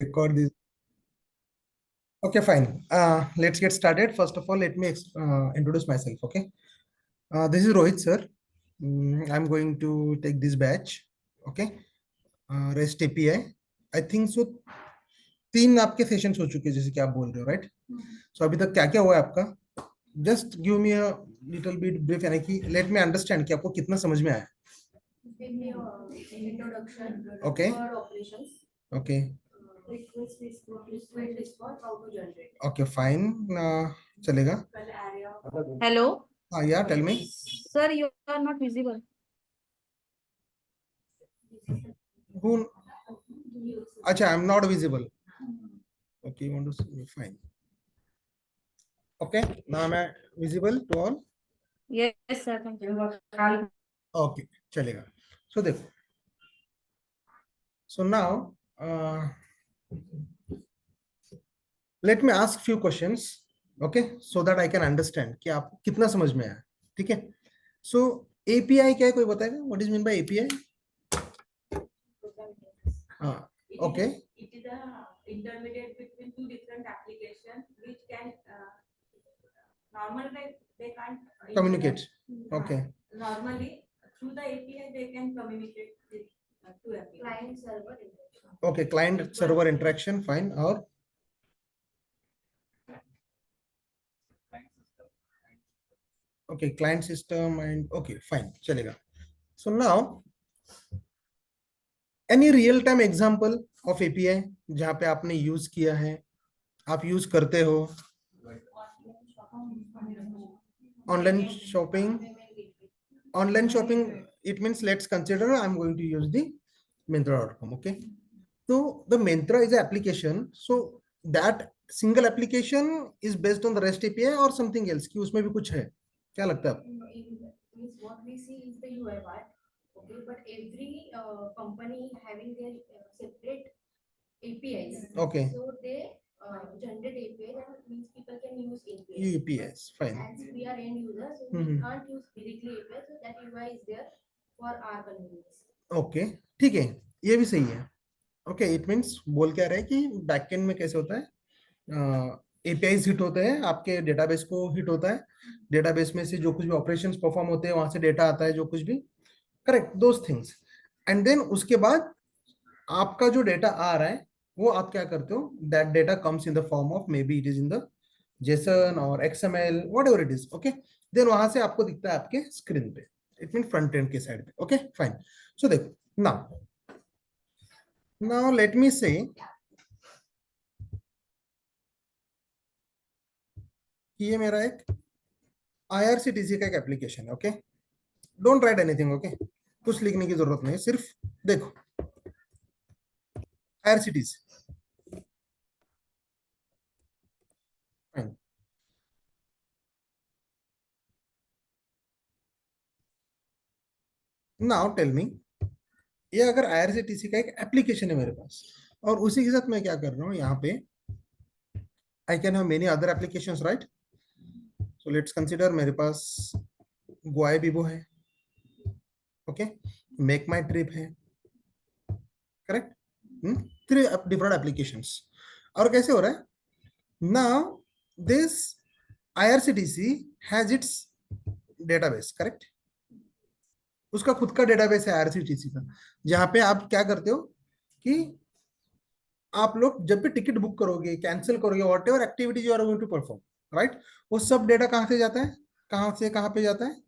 Record this. Okay, fine. Let's get started. First of all, let me introduce myself. Okay. This is Rohit, sir. I'm going to take this batch. Okay. REST API. I think so. 3 आपके sessions हो चुके हैं जैसे कि आप बोल रहे हो, राइट? सो अभी तक क्या क्या हुआ है आपका? Just give me a little bit brief, यानी कि लेट मी अंडरस्टैंड कि आपको कितना समझ में आया. Introduction. Okay. For operations. Okay. Request response, how to generate. Okay, fine. चलेगा. Hello, Yeah, tell me. sir, you are not visible. Who? Acha, I'm not visible. Okay, you want to see me? Fine. Okay, now am I visible to all? Yes, sir. Thank you. Okay, chalega. So देखो. So now, let me ask few questions. Okay, so that I can understand कि आप कितना समझ में आया. ठीक है? So API क्या है, कोई बताएगा? What is mean by API? Okay. It is a intermediate between two different applications which can normally they can't Communicate. Okay. Normally through the API they can communicate with two applications. Client server interaction. Okay, client server interaction, fine. और okay, client system and okay, fine, चलेगा. So now, any real time example of API जहाँ पे आपने use किया है, आप use करते हो? Online shopping. Online shopping, it means let's consider I'm going to use the Myntra.com. Okay, so the Myntra is an application, so that single application is based on the REST API or something else कि उसमें भी कुछ है, क्या लगता है आपको? What we see is the UI part, okay, but every company having their separate APIs. Okay. So they generate APIs, and means people can use APIs. APIs, fine. As we are end users, so we can't use directly APIs, so that UI is there for our convenience. Okay, ठीक है, ये भी सही है. Okay, it means बोल क्या रहे हैं कि बैकएंड में कैसे होता है, APIs हिट होते हैं, आपके डेटाबेस को हिट होता है, डेटाबेस में से जो कुछ भी ऑपरेशंस परफॉर्म होते हैं वहां से डेटा आता है, जो कुछ भी, correct, those things. And then उसके बाद आपका जो डेटा आ रहा है वो आप क्या करते हो, that data comes in the form of maybe it is in the JSON और XML, whatever it is. Okay, then वहां से आपको दिखता है आपके स्क्रीन पे, इट मीन फ्रंट एंड के साइड पे. Okay, fine. सो देखो, नाउ लेट मी से कि ये मेरा एक IRCTC का एक एप्लीकेशन है. Okay, don't write anything. Okay, कुछ लिखने की जरूरत नहीं, सिर्फ देखो IRCTC. नाउ टेल मी, ये अगर IRCTC का एक एप्लीकेशन है मेरे पास, और उसी के साथ मैं क्या कर रहा हूँ यहाँ पे, I can have many other applications, right? So let's consider मेरे पास गोआईबीबो है. ओके, मेक माई ट्रिप है, करेक्ट. 3 different applications. और कैसे हो रहा है? Now this IRCTC has its database, correct. उसका खुद का डेटाबेस है IRCTC का, जहां पे आप क्या करते हो कि आप लोग जब भी टिकट बुक करोगे, कैंसिल करोगे, whatever activities you are going to perform, right, वो सब डेटा कहां से जाता है, कहां से कहां पे जाता है?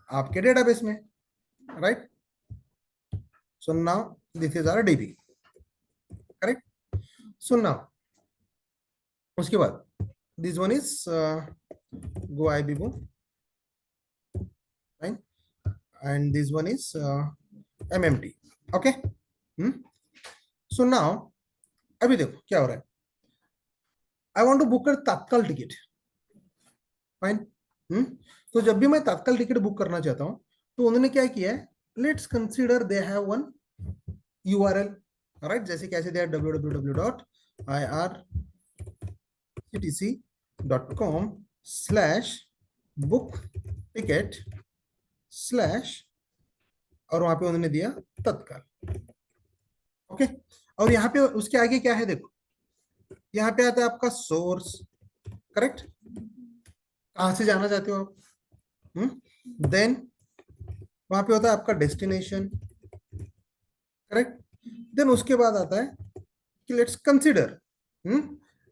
आपके डेटाबेस में, right. So now this is our DB, correct. So now उसके बाद this one is Goibibo, fine, and this one is MMT. Okay. So now अभी देखो क्या हो रहा है. I want to book a tatkal ticket, fine. तो जब भी मैं तत्काल टिकट बुक करना चाहता हूं तो उन्होंने क्या किया है, let's consider they have one URL, right, जैसे कैसे दिया www.irctc.com/book-ticket/ और वहां पे उन्होंने दिया तत्काल. ओके, और यहाँ पे उसके आगे क्या है देखो, यहाँ पे आता है आपका सोर्स, करेक्ट, कहाँ से जाना चाहते हो आप, देन वहां पे होता है आपका डेस्टिनेशन, करेक्ट, देन उसके बाद आता है कि लेट्स कंसिडर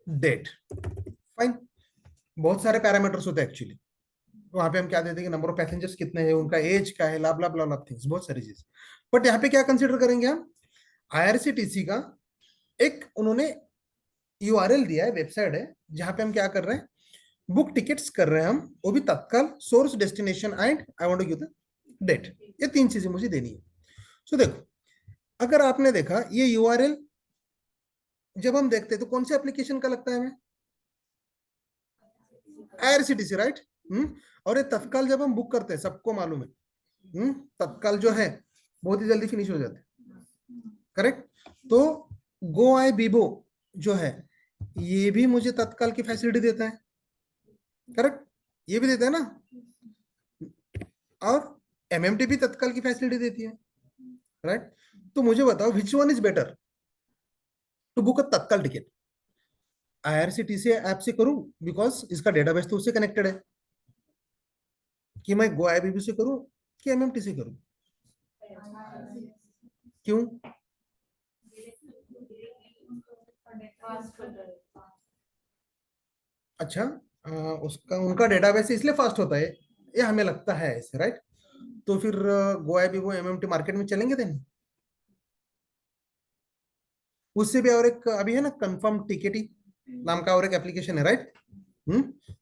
डेट, फाइन, बहुत सारे पैरामीटर्स होते हैं एक्चुअली, वहां पे हम क्या देते हैं कि नंबर ऑफ पैसेंजर्स कितने हैं, उनका एज क्या है, ला ब्ला ब्ला थिंग्स, बहुत सारी चीज, बट यहाँ पे क्या कंसिडर करेंगे हम, आईआरसीटीसी का एक उन्होंने यूआरएल दिया है, वेबसाइट है, जहां पे हम क्या कर रहे हैं, बुक टिकट्स कर रहे हैं हम, वो भी tatkal, source, destination and I want to give the date, ये तीन चीजें मुझे देनी है। सो देखो, अगर आपने देखा ये यूआरएल जब हम देखते हैं तो कौन से एप्लीकेशन का लगता है हमें, आईआरसीटीसी, राइट, और ये तत्काल जब हम बुक करते हैं, सबको मालूम है, तत्काल जो है बहुत ही जल्दी फिनिश हो जाते हैं, करेक्ट, तो गो आई बीबो जो है ये भी मुझे तत्काल की फैसिलिटी देता है, करेक्ट, ये भी देता है ना, और एमएमटी भी तत्काल की फैसिलिटी देती है, राइट, तो मुझे बताओ which one is better to book a tatkal ticket, IRCTC app से करूं बिकॉज इसका डेटाबेस तो उससे कनेक्टेड है, कि मैं गो आईबीबी से करूं कि एमएमटी से करूं, क्यों, अच्छा, उसका उनका डेटाबेस इसलिए फास्ट होता है, ये हमें लगता है ऐसे, राइट, तो फिर गो आईबीबो एमएमटी मार्केट में चलेंगे देन, उससे भी और एक अभी है ना कंफर्म टिकटी नाम का और एक एप्लीकेशन है, राइट,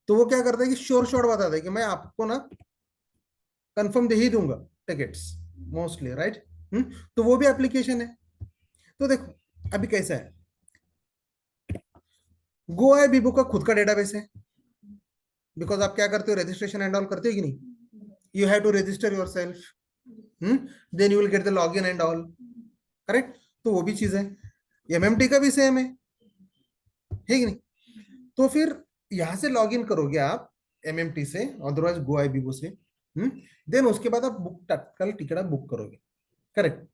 तो वो क्या करता है कि श्योर शॉट बताता है कि मैं आपको ना कंफर्म दे ही दूंगा टिकट्स मोस्टली, राइट, तो वो भी एप्लीकेशन है। तो देखो अभी कैसा है, गो आई बीबो का खुद का डेटाबेस है, बिकॉज आप क्या करते हो, रजिस्ट्रेशन एंड ऑल करते हो कि नहीं, you have to register yourself, then you will get the log in and all, correct, तो वो भी चीज है, एमएमटी का भी सेम है कि नहीं, तो फिर यहां से लॉग इन करोगे आप एमएमटी से, अदरवाइज गो आई बीबो से, देन उसके बाद आप बुक तत्काल टिकट आप बुक करोगे, करेक्ट,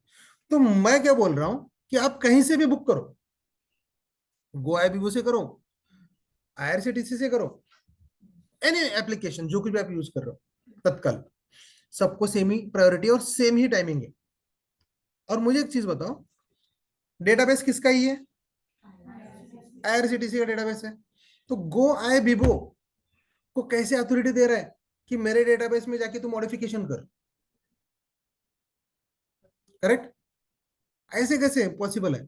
तो मैं क्या बोल रहा हूं कि आप कहीं से भी बुक करो, गो आई बीबो से करो, आईआरसीटीसी से करो, एनी एप्लीकेशन जो कुछ भी आप यूज कर रहे हो तत्काल, सबको सेम ही प्रायोरिटी और सेम ही टाइमिंग है। और मुझे एक चीज बताओ, डेटाबेस किसका ही है, आईआरसीटीसी का डेटाबेस है, तो गो आई बीबो को कैसे अथॉरिटी दे रहा है कि मेरे डेटाबेस में जाके तू मॉडिफिकेशन कर, करेक्ट, ऐसे कैसे पॉसिबल है,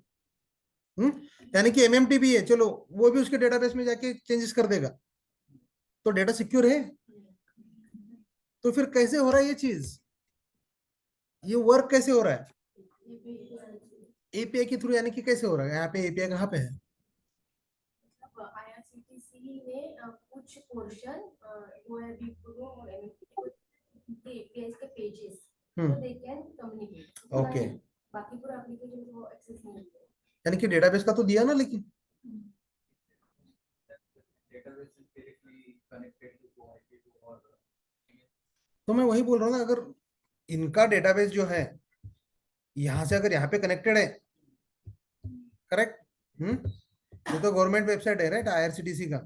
यानी कि एमएमटी भी है, चलो वो भी उसके डेटाबेस में जाके चेंजेस कर देगा, तो डेटा सिक्योर है, तो फिर कैसे हो रहा है ये चीज, ये वर्क कैसे हो रहा है, एपीआई के थ्रू, यानी कि कैसे हो रहा है, यहाँ पे एपीआई कहाँ पे है, आईआरसीटीसी ने कुछ पोर्शन यूआईबी प्रो और एमएमटी एपीआई के पेजेस तो दे कैन कम्युनिकेट, ओके, बाकी पूरा एप्लीकेशन को एक्सेस नहीं मिलता, यानी कि डेटाबेस का तो दिया ना, लेकिन तो मैं वही बोल रहा हूँ ना, अगर इनका डेटाबेस जो है यहां से अगर यहाँ पे कनेक्टेड है, करेक्ट, ये तो गवर्नमेंट वेबसाइट है, राइट, आईआरसीटीसी का,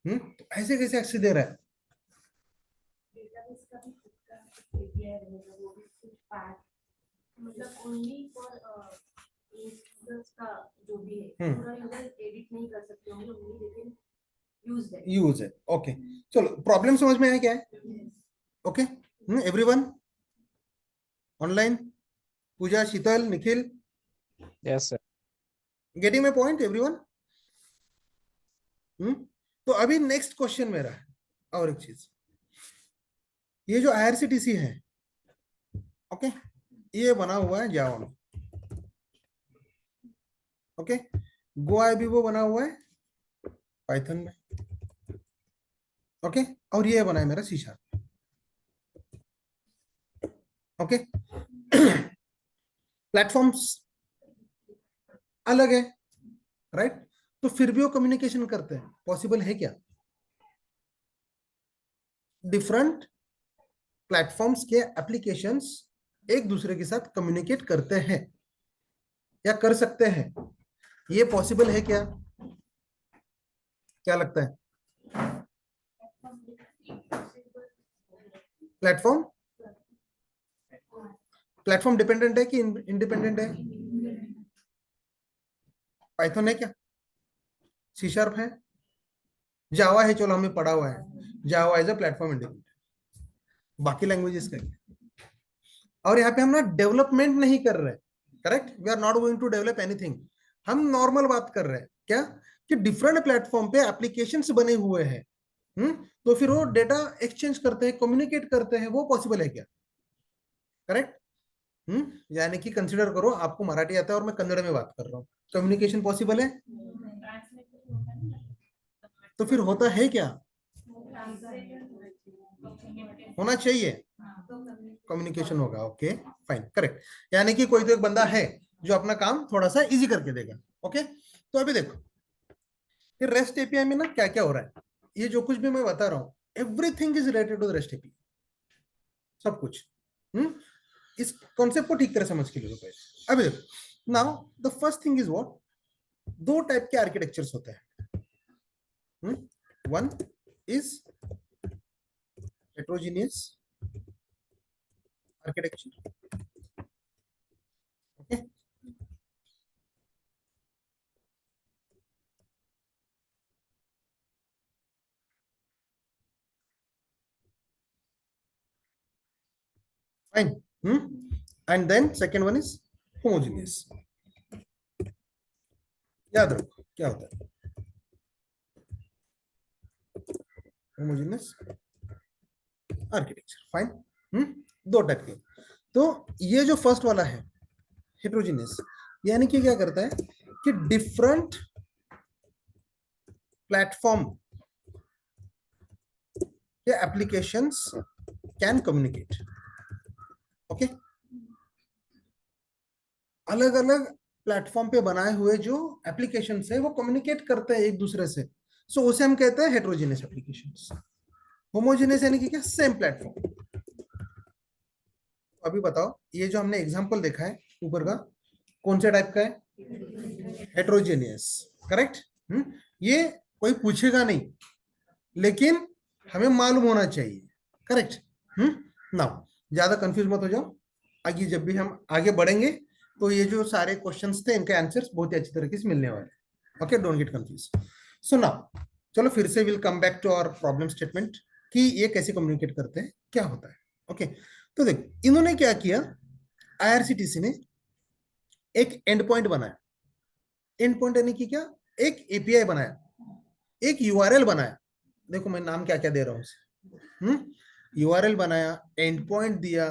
तो ऐसे कैसे एक्सेस दे रहा है, डेटाबेस का भी खुद का एपीआई रहेगा, वो भी कुछ पार्ट मतलब ओनली फॉर यूजर्स का जो भी है, पूरा यूजर एडिट नहीं कर सकते होंगे, ओनली दे कैन यूज है, ओके, चलो प्रॉब्लम समझ में आया क्या है, okay, everyone online, Pooja, Sheetal, Nikhil, Yes, sir. Getting my point everyone, तो अभी नेक्स्ट क्वेश्चन मेरा है, और एक चीज, ये जो आईआरसीटीसी है, ओके, ये बना हुआ है जावा में, ओके, गो आई वो बना हुआ है पाइथन में, ओके, और ये बना है मेरा सी शार्प, ओके, प्लेटफॉर्म्स अलग है, राइट, तो फिर भी वो कम्युनिकेशन करते हैं, पॉसिबल है क्या, डिफरेंट प्लेटफॉर्म्स के एप्लीकेशंस एक दूसरे के साथ कम्युनिकेट करते हैं, या कर सकते हैं? ये पॉसिबल है क्या? क्या लगता है? प्लेटफॉर्म प्लेटफॉर्म डिपेंडेंट है कि इंडिपेंडेंट है? पाइथन है क्या? सी शार्प है? जावा है, चलो हमने पढ़ा हुआ है, जावा एज अ प्लेटफॉर्म इंडिपेंडेंट। बाकी लैंग्वेजेस का क्या? और यहाँ पे हम ना डेवलपमेंट नहीं कर रहे, correct, we are not going to develop anything. हम नॉर्मल बात कर रहे हैं क्या, कि डिफरेंट प्लेटफॉर्म पे एप्लीकेशंस बने हुए हैं, तो फिर वो डेटा एक्सचेंज करते हैं, कम्युनिकेट करते हैं, वो पॉसिबल है क्या? करेक्ट। यानी कि कंसिडर करो आपको मराठी आता है और मैं कन्नड़ में बात कर रहा हूँ, कम्युनिकेशन पॉसिबल है? तो फिर होता है क्या? होना चाहिए, कम्युनिकेशन होगा। Okay fine, correct. यानी कि कोई तो एक बंदा है जो अपना काम थोड़ा सा इजी करके देगा। ओके, तो अभी देखो ये रेस्ट एपीआई में ना क्या क्या हो रहा है, ये जो कुछ भी मैं बता रहा हूँ, everything is related to REST API, सब कुछ। इस कॉन्सेप्ट को ठीक तरह समझ के लिए पहले। अभी देखो, now the first thing is what, दो टाइप के आर्किटेक्चर्स होते हैं। One is heterogeneous architecture, okay, fine. And then second one is homogeneous. याद रखो क्या होता है होमोजेनियस आर्किटेक्चर, फाइन। दो टाइप के। तो ये जो फर्स्ट वाला है हेटेरोजेनियस, यानी कि क्या करता है कि डिफरेंट प्लेटफॉर्म के एप्लीकेशंस कैन कम्युनिकेट। ओके, अलग अलग प्लेटफॉर्म पे बनाए हुए जो एप्लीकेशन है वो कम्युनिकेट करते हैं एक दूसरे से, सो उसे हम कहते हैं हेटेरोजेनियस एप्लीकेशंस। होमोजेनियस यानी कि क्या, सेम प्लेटफॉर्म। अभी बताओ, ये जो हमने एग्जांपल देखा है ऊपर का, कौन से टाइप का है? Heterogeneous, correct. ये कोई पूछेगा नहीं, लेकिन हमें मालूम होना चाहिए, करेक्ट। नाउ ज्यादा कंफ्यूज मत हो जाओ, आगे जब भी हम आगे बढ़ेंगे तो ये जो सारे क्वेश्चंस थे इनके आंसर्स बहुत ही अच्छी तरीके से मिलने वाले। Okay, don't get confuse. So now चलो फिर से will come back to our problem statement कि ये कैसे कम्युनिकेट करते हैं, क्या होता है। ओके, तो देख इन्होंने क्या किया, आईआरसीटीसी ने एक एंड पॉइंट बनाया। एंड पॉइंट यानी कि क्या, एक एपीआई बनाया, एक यूआरएल बनाया। देखो मैं नाम क्या क्या दे रहा हूँ, यूआरएल बनाया, एंड पॉइंट दिया,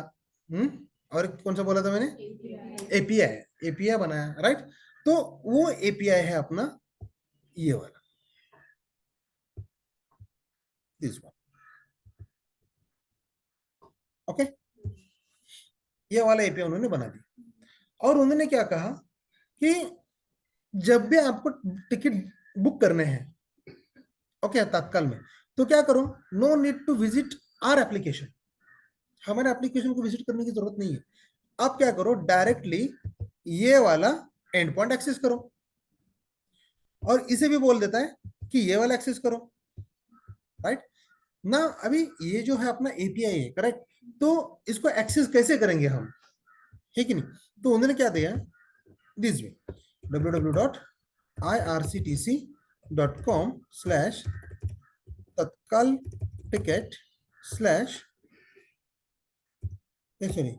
और कौन सा बोला था मैंने, एपीआई। एपीआई बनाया, राइट। तो वो एपीआई है अपना ये वाला, दिस वन। ओके, ये वाला एपीआई उन्होंने बना दिया। और उन्होंने क्या कहा कि जब भी आपको टिकट बुक करने हैं, ओके, तत्काल में, तो क्या करो, no need to visit our application, हमारे एप्लीकेशन को विजिट करने की जरूरत नहीं है। आप क्या करो, डायरेक्टली ये वाला एंड पॉइंट एक्सेस करो, और इसे भी बोल देता है कि ये वाला एक्सेस करो, राइट ना। अभी ये जो है अपना एपीआई है, करेक्ट, तो इसको एक्सेस कैसे करेंगे हम, है कि नहीं? तो उन्होंने क्या दिया, दिस वे, www.irctc.com/तत्काल ticket slash, sorry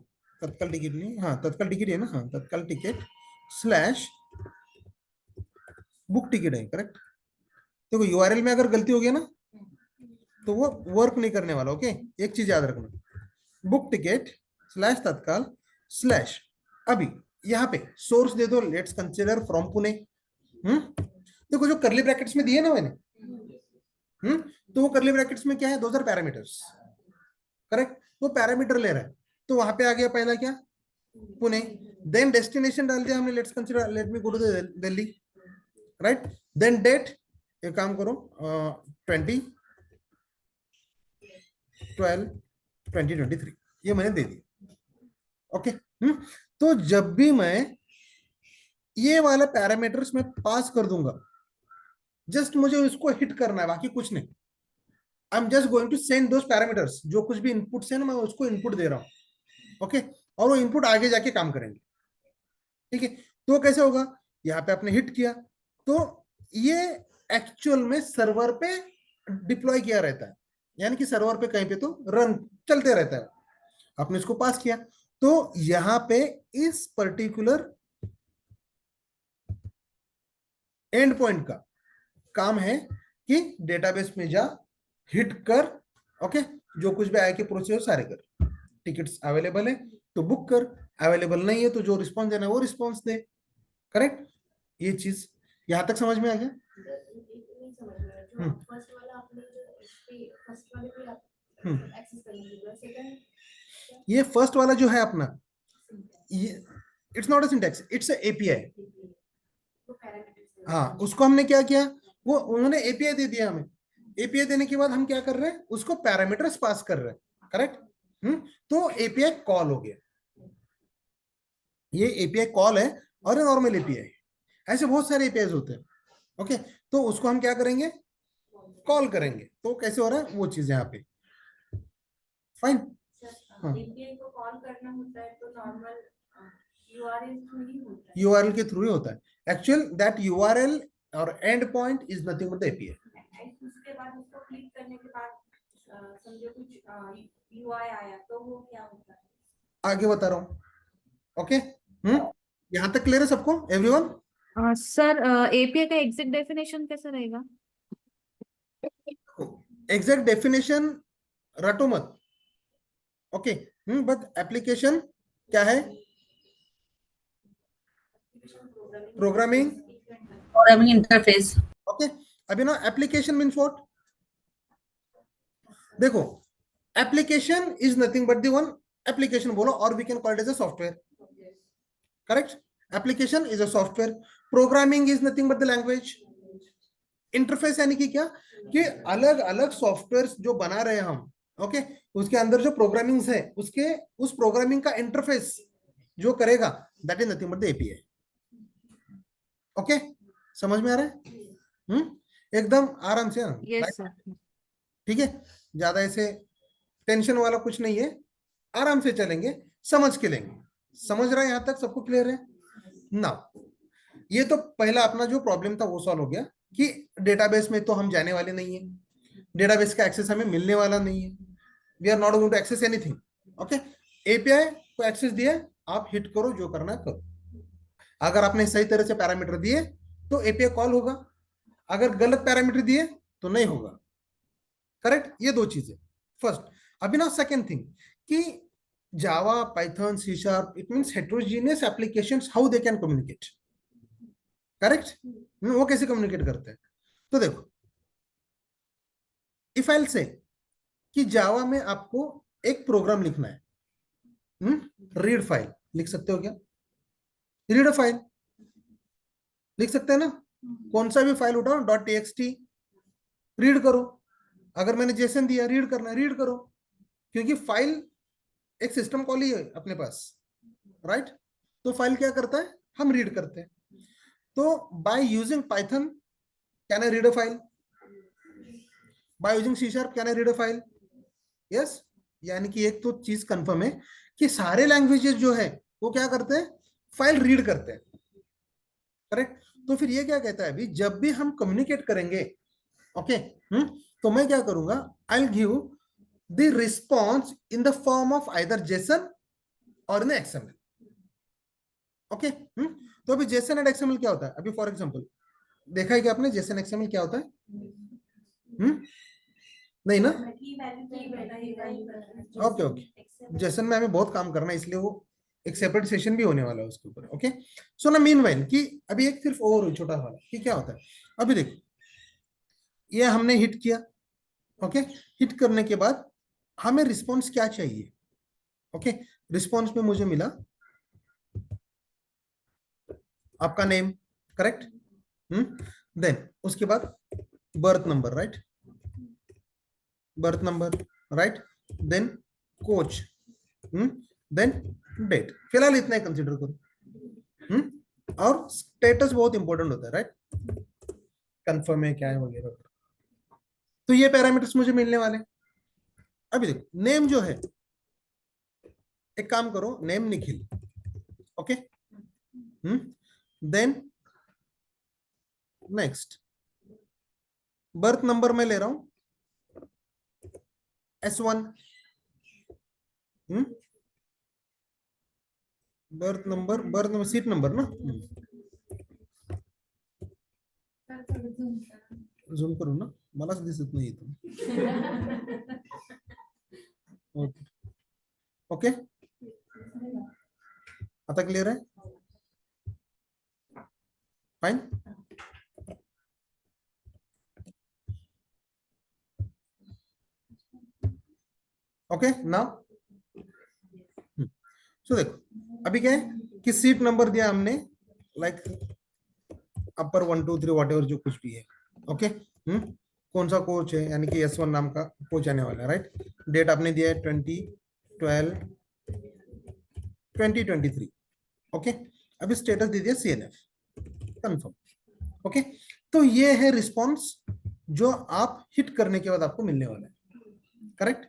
tatkal ticket नहीं, हाँ तत्काल टिकट है ना, हाँ tatkal ticket slash book ticket है, करेक्ट। देखो यूआरएल में अगर गलती हो गई ना तो वो वर्क नहीं करने वाला। ओके, एक चीज याद रखना, बुक टिकट स्लैश तत्काल स्लैश, अभी यहाँ पे सोर्स दे दो, लेट्स कंसिडर फ्रॉम पुणे। देखो जो करली ब्रैकेट्स में दिए ना मैंने, तो वो करली ब्रैकेट्स में क्या है, 2000 पैरामीटर्स, करेक्ट, वो पैरामीटर ले रहा है, तो वहां पे आ गया पहला क्या, पुणे। देन डेस्टिनेशन डाल दिया हमने, let's consider, let me go to Delhi, right. Then date, एक काम करो, 20/12/2023, ये मैंने दे दिया। ओके, तो जब भी मैं ये वाला पैरामीटर्स मैं पास कर दूंगा, जस्ट मुझे उसको हिट करना है, बाकी कुछ नहीं। I am just going to send those parameters, जो कुछ भी इनपुट है ना, मैं उसको इनपुट दे रहा हूँ। ओके, और वो इनपुट आगे जाके काम करेंगे। ठीक है, तो कैसे होगा, यहाँ पे आपने हिट किया तो ये एक्चुअल में सर्वर पे डिप्लॉय किया रहता है, यानी कि सर्वर पे कहीं पे तो रन चलते रहता है। आपने इसको पास किया, तो यहां पे इस पर्टिकुलर एंड पॉइंट का काम है कि डेटाबेस में जा, हिट कर, ओके, जो कुछ भी आया के प्रोसेस सारे कर, टिकट्स अवेलेबल है तो बुक कर, अवेलेबल नहीं है तो जो रिस्पॉन्स देना है वो रिस्पॉन्स दे। करेक्ट, ये चीज यहां तक समझ में आ गया? नहीं समझ में आया। जो फर्स्ट वाला आपने जो फर्स्ट वाले पे आप एक्सेस करने दीजिए, सेकंड ये फर्स्ट वाला जो है अपना, ये it's not a syntax, it's a API. तो पैरामीटर्स हाँ, उसको हमने क्या किया, वो उन्होंने एपीआई दे दिया हमें। एपीआई देने के बाद हम क्या कर रहे हैं, उसको पैरामीटर्स पास कर रहे हैं। करेक्ट, तो एपीआई कॉल हो गया, ये एपीआई कॉल है और नॉर्मल एपीआई। ऐसे बहुत सारे एपीआई होते हैं। ओके, तो उसको हम क्या करेंगे, कॉल करेंगे। तो कैसे हो रहा है वो चीज यहाँ पे, फाइन। हाँ, एपीआई को कॉल करना होता है तो नॉर्मल यूआरएल थ्रू ही होता है। यूआरएल के थ्रू ही होता है एक्चुअल, दैट यूआरएल और and point is nothing but the API. And उसके बाद उसको क्लिक करने के बाद समझो कुछ यूआई आया तो वो क्या होता है? आगे बता रहा हूँ। ओके, यहाँ तक क्लियर है सबको, एवरीवन? सर एपीआई का एग्जैक्ट डेफिनेशन कैसा रहेगा? एग्जैक्ट डेफिनेशन रटो मत। ओके, बट एप्लीकेशन क्या है, प्रोग्रामिंग। Programming interface. ओके, अभी ना एप्लीकेशन मीन्स व्हाट, देखो, application is nothing but the one, application बोलो और we can call it as a software. Correct, application is a software, programming is nothing but the language. Interface यानी कि क्या, कि अलग अलग सॉफ्टवेयर जो बना रहे हैं हम, ओके, उसके अंदर जो प्रोग्रामिंग है, उसके उस प्रोग्रामिंग का इंटरफेस जो करेगा, that is nothing but the API. Okay, समझ में आ रहा है? एकदम आराम से। Yes sir. ठीक है, ज्यादा ऐसे टेंशन वाला कुछ नहीं है, आराम से चलेंगे, समझ के लेंगे। समझ रहा है यहां तक, सबको क्लियर है ना? ये तो पहला अपना जो प्रॉब्लम था वो सॉल्व हो गया कि डेटाबेस में तो हम जाने वाले नहीं है, डेटाबेस का एक्सेस हमें मिलने वाला नहीं है, we are not going to access anything. Okay, API को एक्सेस दिया, आप हिट करो, जो करना है करो। अगर आपने सही तरह से पैरामीटर दिए तो एपीआई कॉल होगा, अगर गलत पैरामीटर दिए तो नहीं होगा। करेक्ट, ये दो चीजें फर्स्ट। अभी ना सेकेंड थिंग कि Java, Python, C sharp, it means heterogeneous applications, how they can communicate. Correct, वो कैसे कम्युनिकेट करते हैं, तो देखो, इफ आई से कि जावा में आपको एक प्रोग्राम लिखना है, रीड फाइल लिख सकते हो क्या, रीड फाइल लिख सकते हैं ना, कौन सा भी फाइल उठाओ, .txt रीड करो। अगर मैंने जेसन दिया रीड करना, रीड करो, क्योंकि फाइल एक सिस्टम कॉल ही है अपने पास, राइट? तो फाइल क्या करता है, हम रीड करते हैं। तो by using Python can I read a file, by using C sharp can I read a file? Yes, यानी कि एक तो चीज कंफर्म है कि सारे लैंग्वेजेस जो है वो क्या करते हैं, फाइल रीड करते हैं। करेक्ट, तो फिर ये क्या कहता है, अभी जब भी हम कम्युनिकेट करेंगे, ओके, तो मैं क्या करूंगा, I will give the response in the form of either Jason और इन एक्सएमएल। ओके, तो अभी जेसन एंड एक्सएमएल क्या होता है, अभी फॉर एग्जांपल देखा है कि आपने जेसन एक्सएमएल क्या होता है? नहीं ना? ओके ओके, जेसन में हमें बहुत काम करना है, इसलिए वो एक सेपरेट सेशन भी होने वाला है उसके ऊपर। ओके, सो ना मीनवाइल कि अभी एक सिर्फ और छोटा वाला कि क्या होता है, अभी देखो, ये हमने हिट किया। ओके, हिट करने के बाद हमें रिस्पॉन्स क्या चाहिए? ओके, रिस्पॉन्स में मुझे मिला आपका नेम, करेक्ट, देन उसके बाद berth number, right, berth number, right, then coach, then date. फिलहाल इतना ही कंसिडर करो। और स्टेटस बहुत इंपॉर्टेंट होता है, राइट, कंफर्म है क्या है वगैरह। तो ये पैरामीटर्स मुझे मिलने वाले हैं। अभी देखो नेम जो है, एक काम करो, name Nikhil, okay, then next berth number मैं ले रहा हूं S1, birth number seat number ना, झूम करू ना, मलाच दिसत नाही इथून. ओके ओके, आता क्लियर आहे, फाइन. ओके नाउ सो देखो अभी क्या है कि सीट नंबर दिया हमने, लाइक अपर 1 2 3 वॉट एवर जो कुछ भी है, ओके. कौन सा कोच है, यानी कि S1 नाम का कोच आने वाला है, राइट. डेट आपने दिया है 20/12/2023, ओके. अभी स्टेटस दे दिया CNF कंफर्म, ओके. तो ये है रिस्पॉन्स जो आप हिट करने के बाद आपको मिलने वाला है, करेक्ट.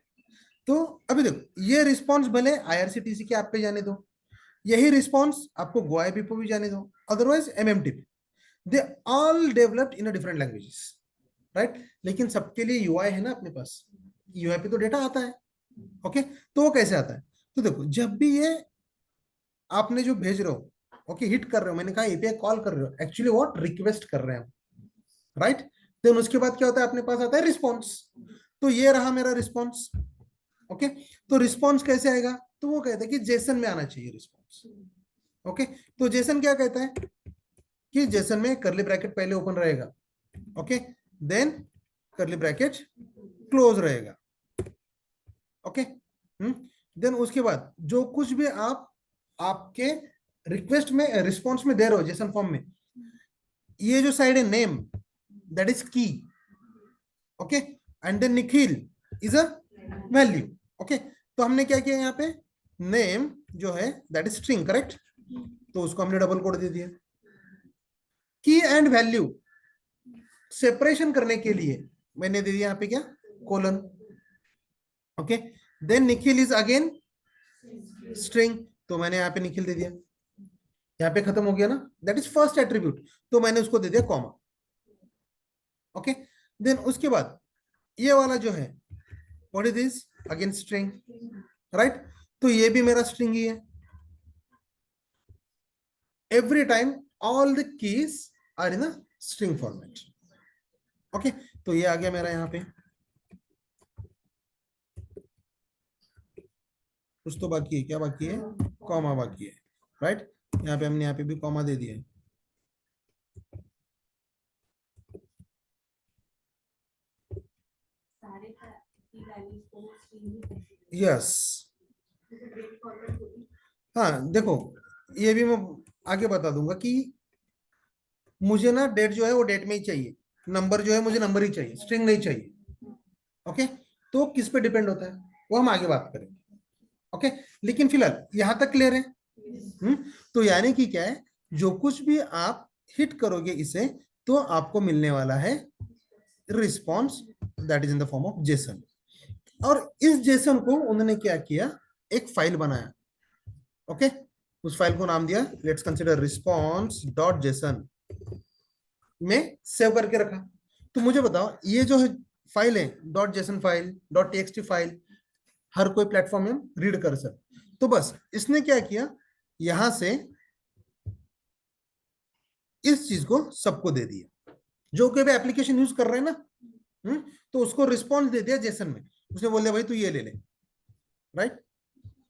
तो अभी देखो ये रिस्पॉन्स भले IRCTC के ऐप पे जाने दो, यही रिस्पॉन्स आपको GoIP पे भी जाने दो, otherwise MMTP, they all developed in different languages, right. लेकिन सबके लिए UI है ना अपने पास, UI पे तो डेटा आता है, ओके. तो वो कैसे आता है, तो देखो जब भी ये आपने जो भेज रहे हो, ओके, हिट कर रहे हो, मैंने कहा API कॉल कर रहे हो, एक्चुअली व्हाट रिक्वेस्ट कर रहे हैं, राइट. देन उसके बाद क्या होता है, अपने पास आता है रिस्पॉन्स. तो ये रहा मेरा रिस्पॉन्स, ओके. तो रिस्पॉन्स कैसे आएगा, तो वो कहता है कि जेसन में आना चाहिए रिस्पॉन्स, ओके. तो जेसन क्या कहता है कि जेसन में करली ब्रैकेट पहले ओपन रहेगा, okay, then curly bracket close रहेगा, ओके. देन उसके बाद जो कुछ भी आप आपके रिक्वेस्ट में रिस्पॉन्स में दे रहे हो जेसन फॉर्म में, ये जो साइड है name, that is key, okay, and then Nikhil is a value, okay. तो हमने क्या किया यहाँ पे, नेम जो है दैट इज स्ट्रिंग, करेक्ट. तो उसको हमने डबल कोड दे दिया. की एंड वैल्यू सेपरेशन करने के लिए मैंने दे दिया यहाँ पे क्या, colon, okay. Then Nikhil is again string, तो मैंने यहाँ पे निखिल दे दिया, यहाँ पे खत्म हो गया ना, दैट इज फर्स्ट एट्रीब्यूट, तो मैंने उसको दे दिया कॉमा, ओके. देन उसके बाद ये वाला जो है what is this, again string, right. तो ये भी मेरा स्ट्रिंग ही है. Every time all the keys are in a string format, okay. तो ये आ गया मेरा यहाँ पे. कुछ तो बाकी है, क्या बाकी है, कॉमा बाकी है, राइट. यहाँ पे हमने यहाँ पे भी कॉमा दे दिया है. सारे की वैल्यूज को स्ट्रिंग ही करते यस, हैं, डेट फॉरवर्ड होगी. हाँ देखो ये भी मैं आगे बता दूंगा कि मुझे ना डेट जो है वो डेट में ही चाहिए, नंबर जो है मुझे नंबर ही चाहिए, स्ट्रिंग नहीं चाहिए, ओके. तो किस पे डिपेंड होता है वो हम आगे बात करेंगे, ओके. लेकिन फिलहाल यहां तक क्लियर है. तो यानी कि क्या है, जो कुछ भी आप हिट करोगे इसे, तो आपको मिलने वाला है response, that is in the form of Jason. और इस जेसन को उन्होंने क्या किया, एक फाइल बनाया, ओके. उस फाइल को नाम दिया, let's consider response dot JSON, में सेव करके रखा. तो मुझे बताओ ये जो है फाइल है, dot JSON file, dot TXT file, हर कोई प्लेटफॉर्म में हम रीड कर सकते. तो बस इसने क्या किया, यहां से इस चीज को सबको दे दिया, जो कोई भी एप्लीकेशन यूज कर रहे हैं ना, तो उसको रिस्पॉन्स दे दिया जेसन में. उसने बोल दिया भाई तू ये ले ले, राइट.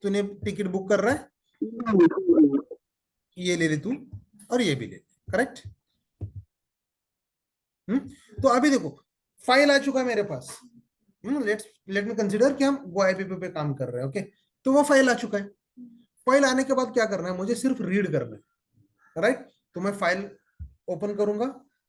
तूने टिकट बुक कर रहा है, ये ले ले तू, और ये भी ले ले, करेक्ट. तो अभी देखो फाइल आ चुका है मेरे पास. लेट मी कंसीडर कि हम GoIP पे काम कर रहे हैं, ओके. तो वो फाइल आ चुका है. फाइल आने के बाद क्या करना है, मुझे सिर्फ रीड करना है, राइट. तो मैं फाइल ओपन करूंगा,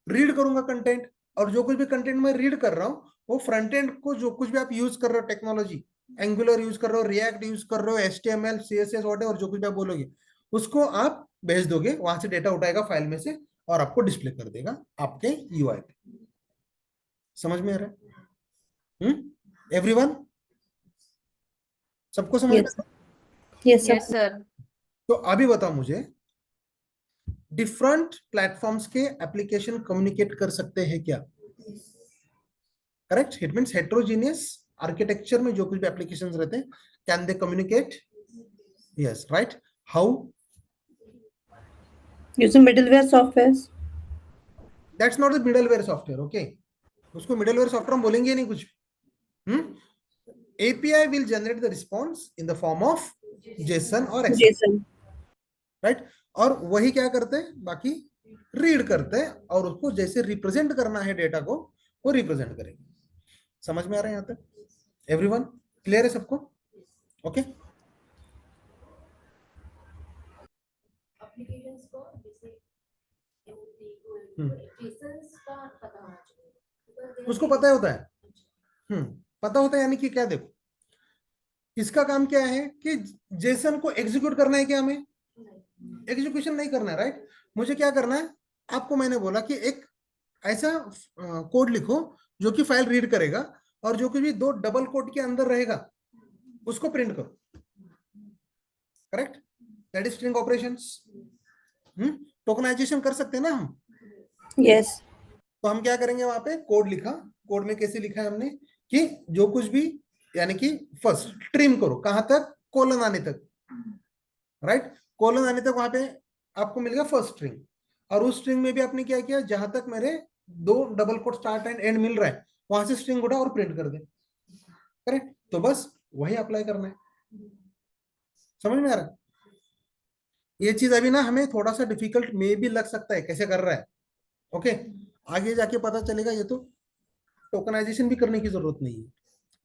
रीड करूंगा कंटेंट, और जो कुछ भी कंटेंट मैं रीड कर रहा हूँ वो फ्रंट एंड को जो कुछ भी आप यूज कर रहे हो टेक्नोलॉजी, एंगुलर यूज कर रहे हो, रिएक्ट यूज कर रहे हो, HTML CSS वॉटेवर जो कुछ भी आप बोलोगे, उसको आप भेज दोगे, वहां से डेटा उठाएगा फाइल में से और आपको डिस्प्ले कर देगा आपके यूआई पे। समझ में आ रहा है? एवरीवन, सबको समझ में? Yes. Yes, sir. Yes sir. तो अभी बताओ मुझे, डिफरेंट प्लेटफॉर्म्स के एप्लीकेशन कम्युनिकेट कर सकते हैं क्या? Correct, it means heterogeneous architecture में जो कुछ भी एप्लीकेशंस रहते हैं, can they communicate? Yes, right. How? Using middleware softwares. That's not the middleware software, okay? उसको मिडलवेयर सॉफ्टवेयर हम बोलेंगे नहीं कुछ। API will generate the response in the form of JSON और XML, JSON. राइट? और वही क्या करते हैं, बाकी रीड करते हैं और उसको जैसे रिप्रेजेंट करना है डेटा को, वो रिप्रेजेंट करेंगे। समझ में आ रहा है यहाँ तक? एवरीवन क्लियर है सबको? ओके। एप्लीकेशंस को जैसे जेसन्स का पता होना चाहिए, Because they are उसको पता होता है, पता होता है, यानी कि क्या, देखो इसका काम क्या है कि जेसन को एग्जीक्यूट करना है क्या? हमें एग्जीक्यूशन नहीं करना है, राइट? मुझे क्या करना है, आपको मैंने बोला कि एक ऐसा कोड लिखो जो कि फाइल रीड करेगा और जो कि भी दो डबल कोट के अंदर रहेगा उसको प्रिंट करो। Correct, that is string operations. Tokenization कर सकते हैं ना हम? Yes. तो हम क्या करेंगे, वहां पे कोड लिखा, कोड में कैसे लिखा है हमने कि जो कुछ भी, यानी कि फर्स्ट ट्रिम करो, कहां तक? कोलन आने तक, राइट? कोलन आने तक वहां पे आपको मिलेगा फर्स्ट स्ट्रिंग, और उस स्ट्रिंग में भी आपने क्या किया, जहां तक मेरे दो double quote start and end मिल रहा है वहां से स्ट्रिंग उठा और प्रिंट कर दे। करेक्ट, तो बस वही अप्लाई करना है। समझ में आ रहा है? ये चीज अभी ना हमें थोड़ा सा डिफिकल्ट में भी लग सकता है कैसे कर रहा है, ओके? आगे जाके पता चलेगा। ये तो टोकनाइजेशन भी करने की जरूरत नहीं है,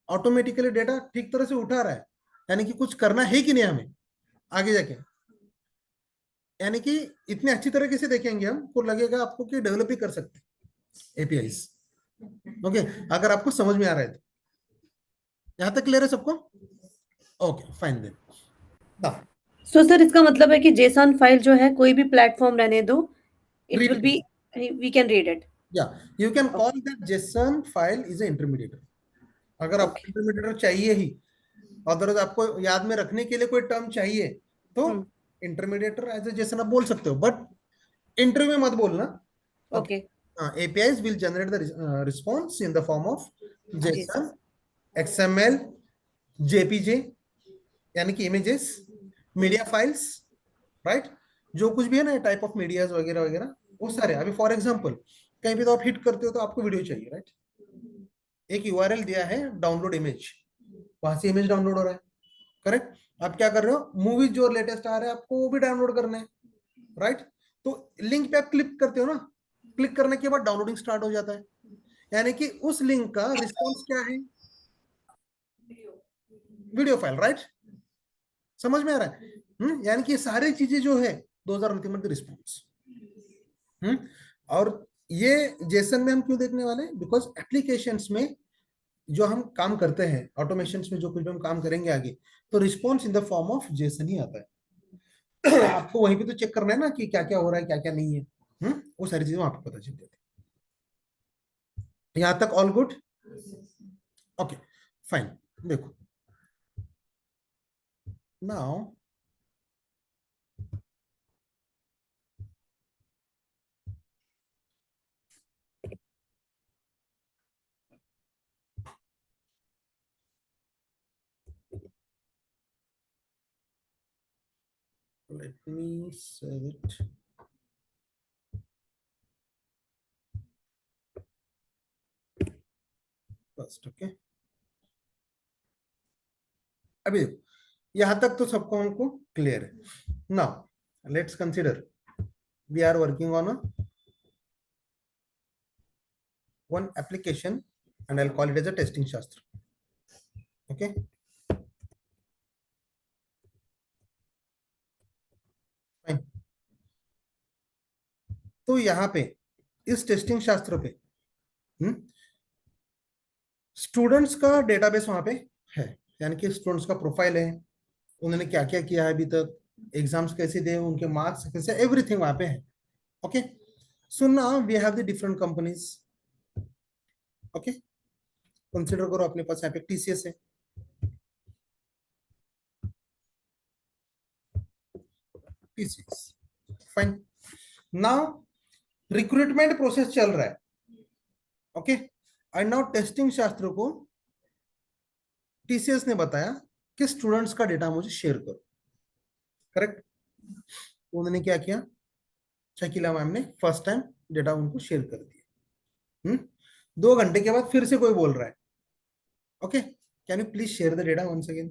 ऑटोमेटिकली डेटा ठीक तरह से उठा रहा है, यानी कि कुछ करना है कि नहीं हमें आगे जाके, यानी कि इतने अच्छी तरीके से देखेंगे हम, को लगेगा आपको कि डेवलप ही कर सकते हैं एपीआईज। ओके, अगर आपको समझ में आ रहा है तो यहां तक क्लियर है सबको? Okay fine then. So sir, इसका मतलब है कि JSON फाइल जो है कोई भी प्लेटफॉर्म रहने दो, it Read will it. be, we can read it. Yeah, you can call that JSON file is a intermediator। अगर आपको Okay. इंटरमीडिएटर चाहिए ही, अदरवाइज आपको याद में रखने के लिए कोई टर्म चाहिए, तो इंटरमीडिएटर एज ए जेसन आप बोल सकते हो, बट इंटरव्यू में मत बोलना। Okay. APIs will generate the response in the form of JSON, XML, JPG यानी कि इमेजेस, मीडिया फाइल्स, राइट? जो कुछ भी है ना टाइप ऑफ मीडियाज वगैरह वगैरह, वो सारे। अभी फॉर एग्जांपल कहीं भी तो आप हिट करते हो तो आपको वीडियो चाहिए, राइट? एक यूआरएल दिया है डाउनलोड इमेज, वहां से इमेज डाउनलोड हो रहा है। करेक्ट, आप क्या कर रहे हो, मूवीज जो लेटेस्ट आ रहे हैं आपको वो भी डाउनलोड करना है, राइट? तो लिंक पे आप क्लिक करते हो ना, क्लिक करने के बाद डाउनलोडिंग स्टार्ट हो जाता है, यानी कि उस लिंक का रिस्पॉन्स क्या है, वीडियो फाइल, राइट? समझ में आ रहा है? यानी कि सारी चीजें जो है 2000 रिस्पॉन्स। और ये जेसन में हम क्यों देखने वाले हैं, बिकॉज एप्लीकेशंस में जो हम काम करते हैं, ऑटोमेशन में जो कुछ भी हम काम करेंगे आगे, तो response in the form of JSON ही आता है। आपको वहीं पे तो चेक करना है ना कि क्या क्या हो रहा है क्या क्या नहीं है, वो सारी चीजें वहां पे पता चल जाती है। यहां तक ऑल गुड? Okay fine. देखो now let me save it. First, okay. अभी देखो यहां तक तो सबको हमको क्लियर है। Now let's consider we are working on a one application and I'll call it as a testing shastra, okay? Fine. तो यहाँ पे इस टेस्टिंग शास्त्र पे स्टूडेंट्स का डेटाबेस वहां पे है, यानी कि स्टूडेंट्स का प्रोफाइल है, उन्होंने क्या क्या किया है अभी तक, एग्जाम्स कैसे दे, उनके मार्क्स कैसे, एवरीथिंग वहां पे है. Okay, so now we have the different companies. Okay, consider करो अपने पास यहाँ पे टीसीएस है, TCS fine. Now recruitment process चल रहा है. ओके, एंड नाउ टेस्टिंग शास्त्र को टीसीएस ने बताया कि स्टूडेंट्स का डेटा मुझे शेयर करो. करेक्ट. उन्होंने क्या किया, शकीला मैम ने फर्स्ट टाइम डेटा उनको शेयर कर दिया. 2 घंटे के बाद फिर से कोई बोल रहा है, okay can you please share the data once again.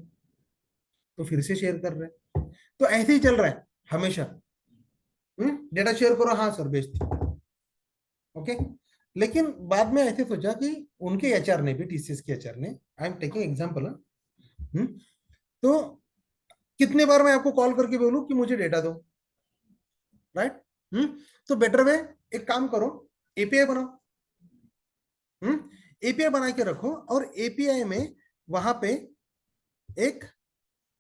तो फिर से शेयर कर रहे हैं. तो ऐसे ही चल रहा है हमेशा. डेटा शेयर करो, हाँ सर भेजते. ओके, लेकिन बाद में ऐसे सोचा कि उनके एचआर ने भी, टीसीएस के एचआर ने, आई एम टेकिंग एग्जांपल, तो कितने बार मैं आपको कॉल करके बोलूं कि मुझे डेटा दो, राइट. तो बेटर वे, एक काम करो, एपीआई बनाओ. एपीआई बना के रखो और एपीआई में वहां पे एक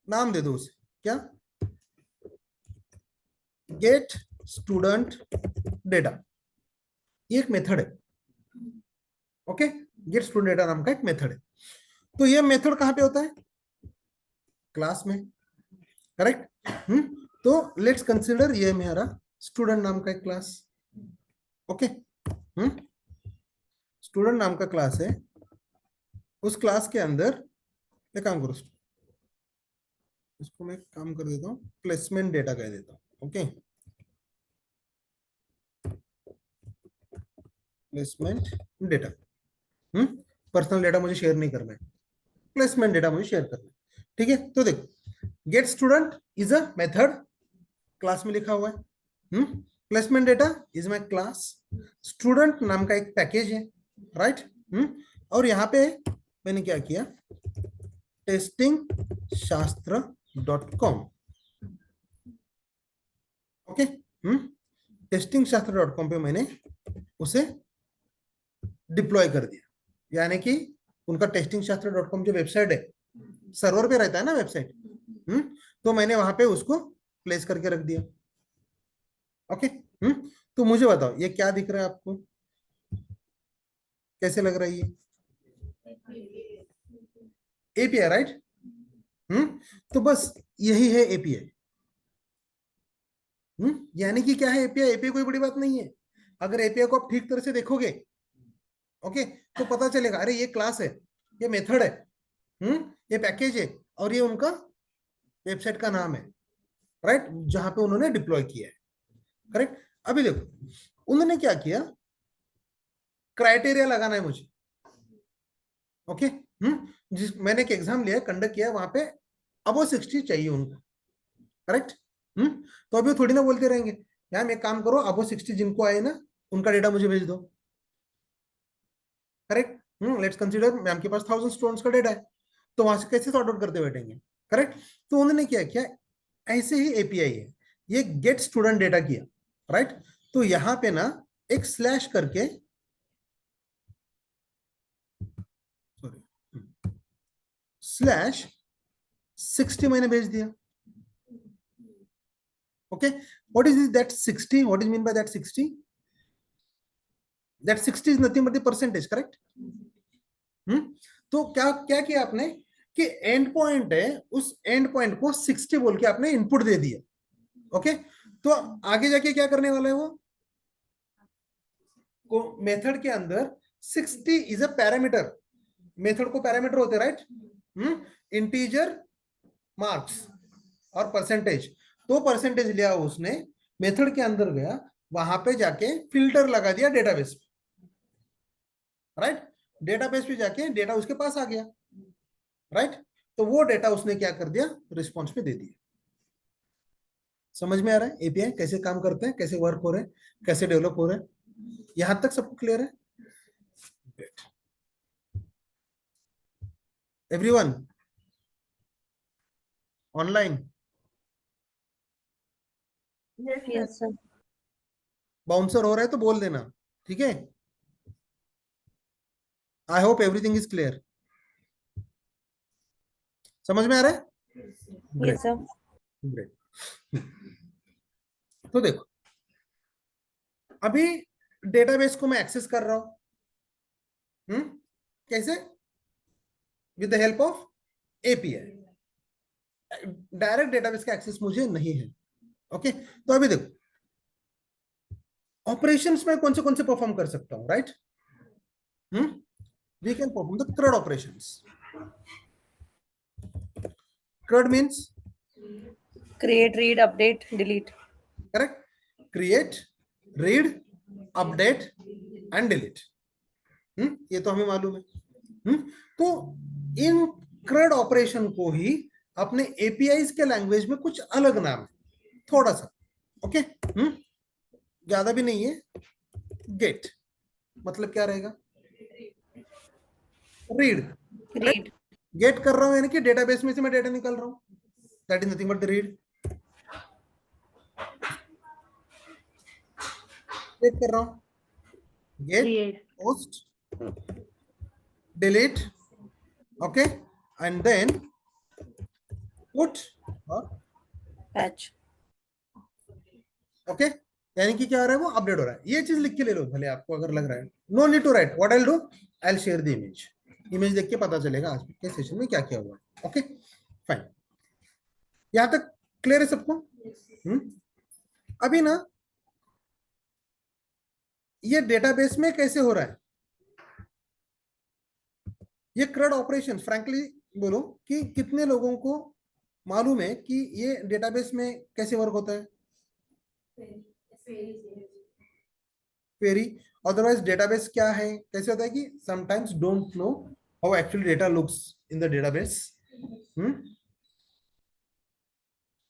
नाम दे दो उसे, क्या, गेट स्टूडेंट डेटा. ये एक मेथड है. ओके, गेट स्टूडेंट डेटा नाम का एक मेथड है. तो ये मेथड कहां पे होता है, क्लास में. करेक्ट. तो लेट्स कंसीडर ये मेरा स्टूडेंट नाम का एक क्लास. ओके, स्टूडेंट नाम का क्लास है. उस क्लास के अंदर एक काम करो, इसको मैं काम कर देता हूँ, प्लेसमेंट डेटा कह देता हूँ. Okay, placement data. Personal data मुझे शेयर नहीं करना है, प्लेसमेंट डेटा मुझे शेयर करना है. ठीक है, तो देखो, get student is a method, class में लिखा हुआ है. Placement data is my class, student नाम का एक पैकेज है, राइट. और यहाँ पे मैंने क्या किया, testingshastra.com. ओके, testingshastra.com पे मैंने उसे डिप्लॉय कर दिया. यानी कि उनका testingshastra.com जो वेबसाइट है, सर्वर पे रहता है ना वेबसाइट, तो मैंने वहां पे उसको प्लेस करके रख दिया. ओके, तो मुझे बताओ ये क्या दिख रहा है आपको, कैसे लग रहा है ये, एपीआई, राइट. तो बस यही है एपीआई. यानी कि क्या है एपीआई, एपीआई कोई बड़ी बात नहीं है. अगर एपीआई को आप ठीक तरह से देखोगे, ओके, तो पता चलेगा अरे ये क्लास है, ये मेथड है, ये पैकेज है, और ये उनका वेबसाइट का नाम है, राइट, जहां पे उन्होंने डिप्लॉय किया है. करेक्ट. अभी देखो उन्होंने क्या किया, क्राइटेरिया लगाना है मुझे. ओके, जिस मैंने एक एग्जाम लिया, कंडक्ट किया, वहां पे अबो 60 चाहिए उनको. करेक्ट. तो अभी थोड़ी ना बोलते रहेंगे यार एक काम करो, अबो 60 जिनको आए ना उनका डेटा मुझे भेज दो. करेक्ट. लेट्स कंसीडर मैम के पास 1000 स्टूडेंट्स का डेटा है, तो वहां से कैसे सॉर्ट आउट करते बैठेंगे. करेक्ट. तो उन्होंने क्या किया, ऐसे ही एपीआई है, ये गेट स्टूडेंट डेटा किया, राइट. तो यहां पे ना एक स्लैश करके, सॉरी, स्लैश 60 मैंने भेज दिया. Okay, what is that 60, what is mean by that 60, that 60 is nothing but the percentage. Correct. तो क्या क्या किया आपने कि एंड पॉइंट है, उस एंड पॉइंट को 60 बोल के आपने इनपुट दे दिया. ओके, तो आगे जाके क्या करने वाला है वो, को मेथड के अंदर 60 इज अ पैरामीटर. मेथड को पैरामीटर होते, राइट, इंटीजर, मार्क्स और परसेंटेज. तो परसेंटेज लिया उसने, मेथड के अंदर गया, वहां पे जाके फिल्टर लगा दिया डेटाबेस पे, राइट. डेटाबेस पे जाके डेटा उसके पास आ गया, राइट. तो वो डेटा उसने क्या कर दिया, रिस्पॉन्स में दे दिया. समझ में आ रहा है एपीआई कैसे काम करते हैं, कैसे वर्क हो रहे हैं, कैसे डेवलप हो रहे हैं. यहां तक सबको क्लियर है, everyone online. Yes sir. Bouncer हो रहा है तो बोल देना, ठीक है. I hope everything is clear. समझ में आ रहा है, यस सर. ग्रेट. तो देखो, अभी डेटाबेस को मैं एक्सेस कर रहा हूं, कैसे? With the help of API. Direct database का एक्सेस मुझे नहीं है। ओके, तो अभी देखो, ऑपरेशंस में कौन से परफॉर्म कर सकता हूं, right? We can perform the CRUD operations. CRUD means create, read, update, delete. correct, create, read, update and delete. ये तो हमें मालूम है। तो इन CRUD ऑपरेशन को ही अपने एपीआईज के लैंग्वेज में कुछ अलग नाम है, थोड़ा सा। ओके, ज्यादा भी नहीं है। गेट मतलब क्या रहेगा? रीड। Read. गेट कर रहा हूं यानी कि डेटाबेस में से मैं डेटा निकाल रहा हूं, that is nothing but the read. Get कर रहा हूं, get, Create. Post, delete, okay, and then put और Patch. ओके, यानी कि क्या हो रहा है, वो अपडेट हो रहा है। ये चीज लिख के ले लो भले आपको अगर लग रहा है। No need to write, what I will do, I will share the image. Image देख के पता चलेगा आज के सेशन में क्या क्या हुआ है। ओके फाइन, यहां तक क्लियर है सबको? अभी ना ये डेटाबेस में कैसे हो रहा है, ये CRUD ऑपरेशन फ्रैंकली बोलो कि कितने लोगों को मालूम है कि ये डेटाबेस में कैसे वर्क होता है? क्वेरी, अदरवाइज डेटाबेस क्या है, कैसे होता है कि sometimes don't know how actually data looks in the database.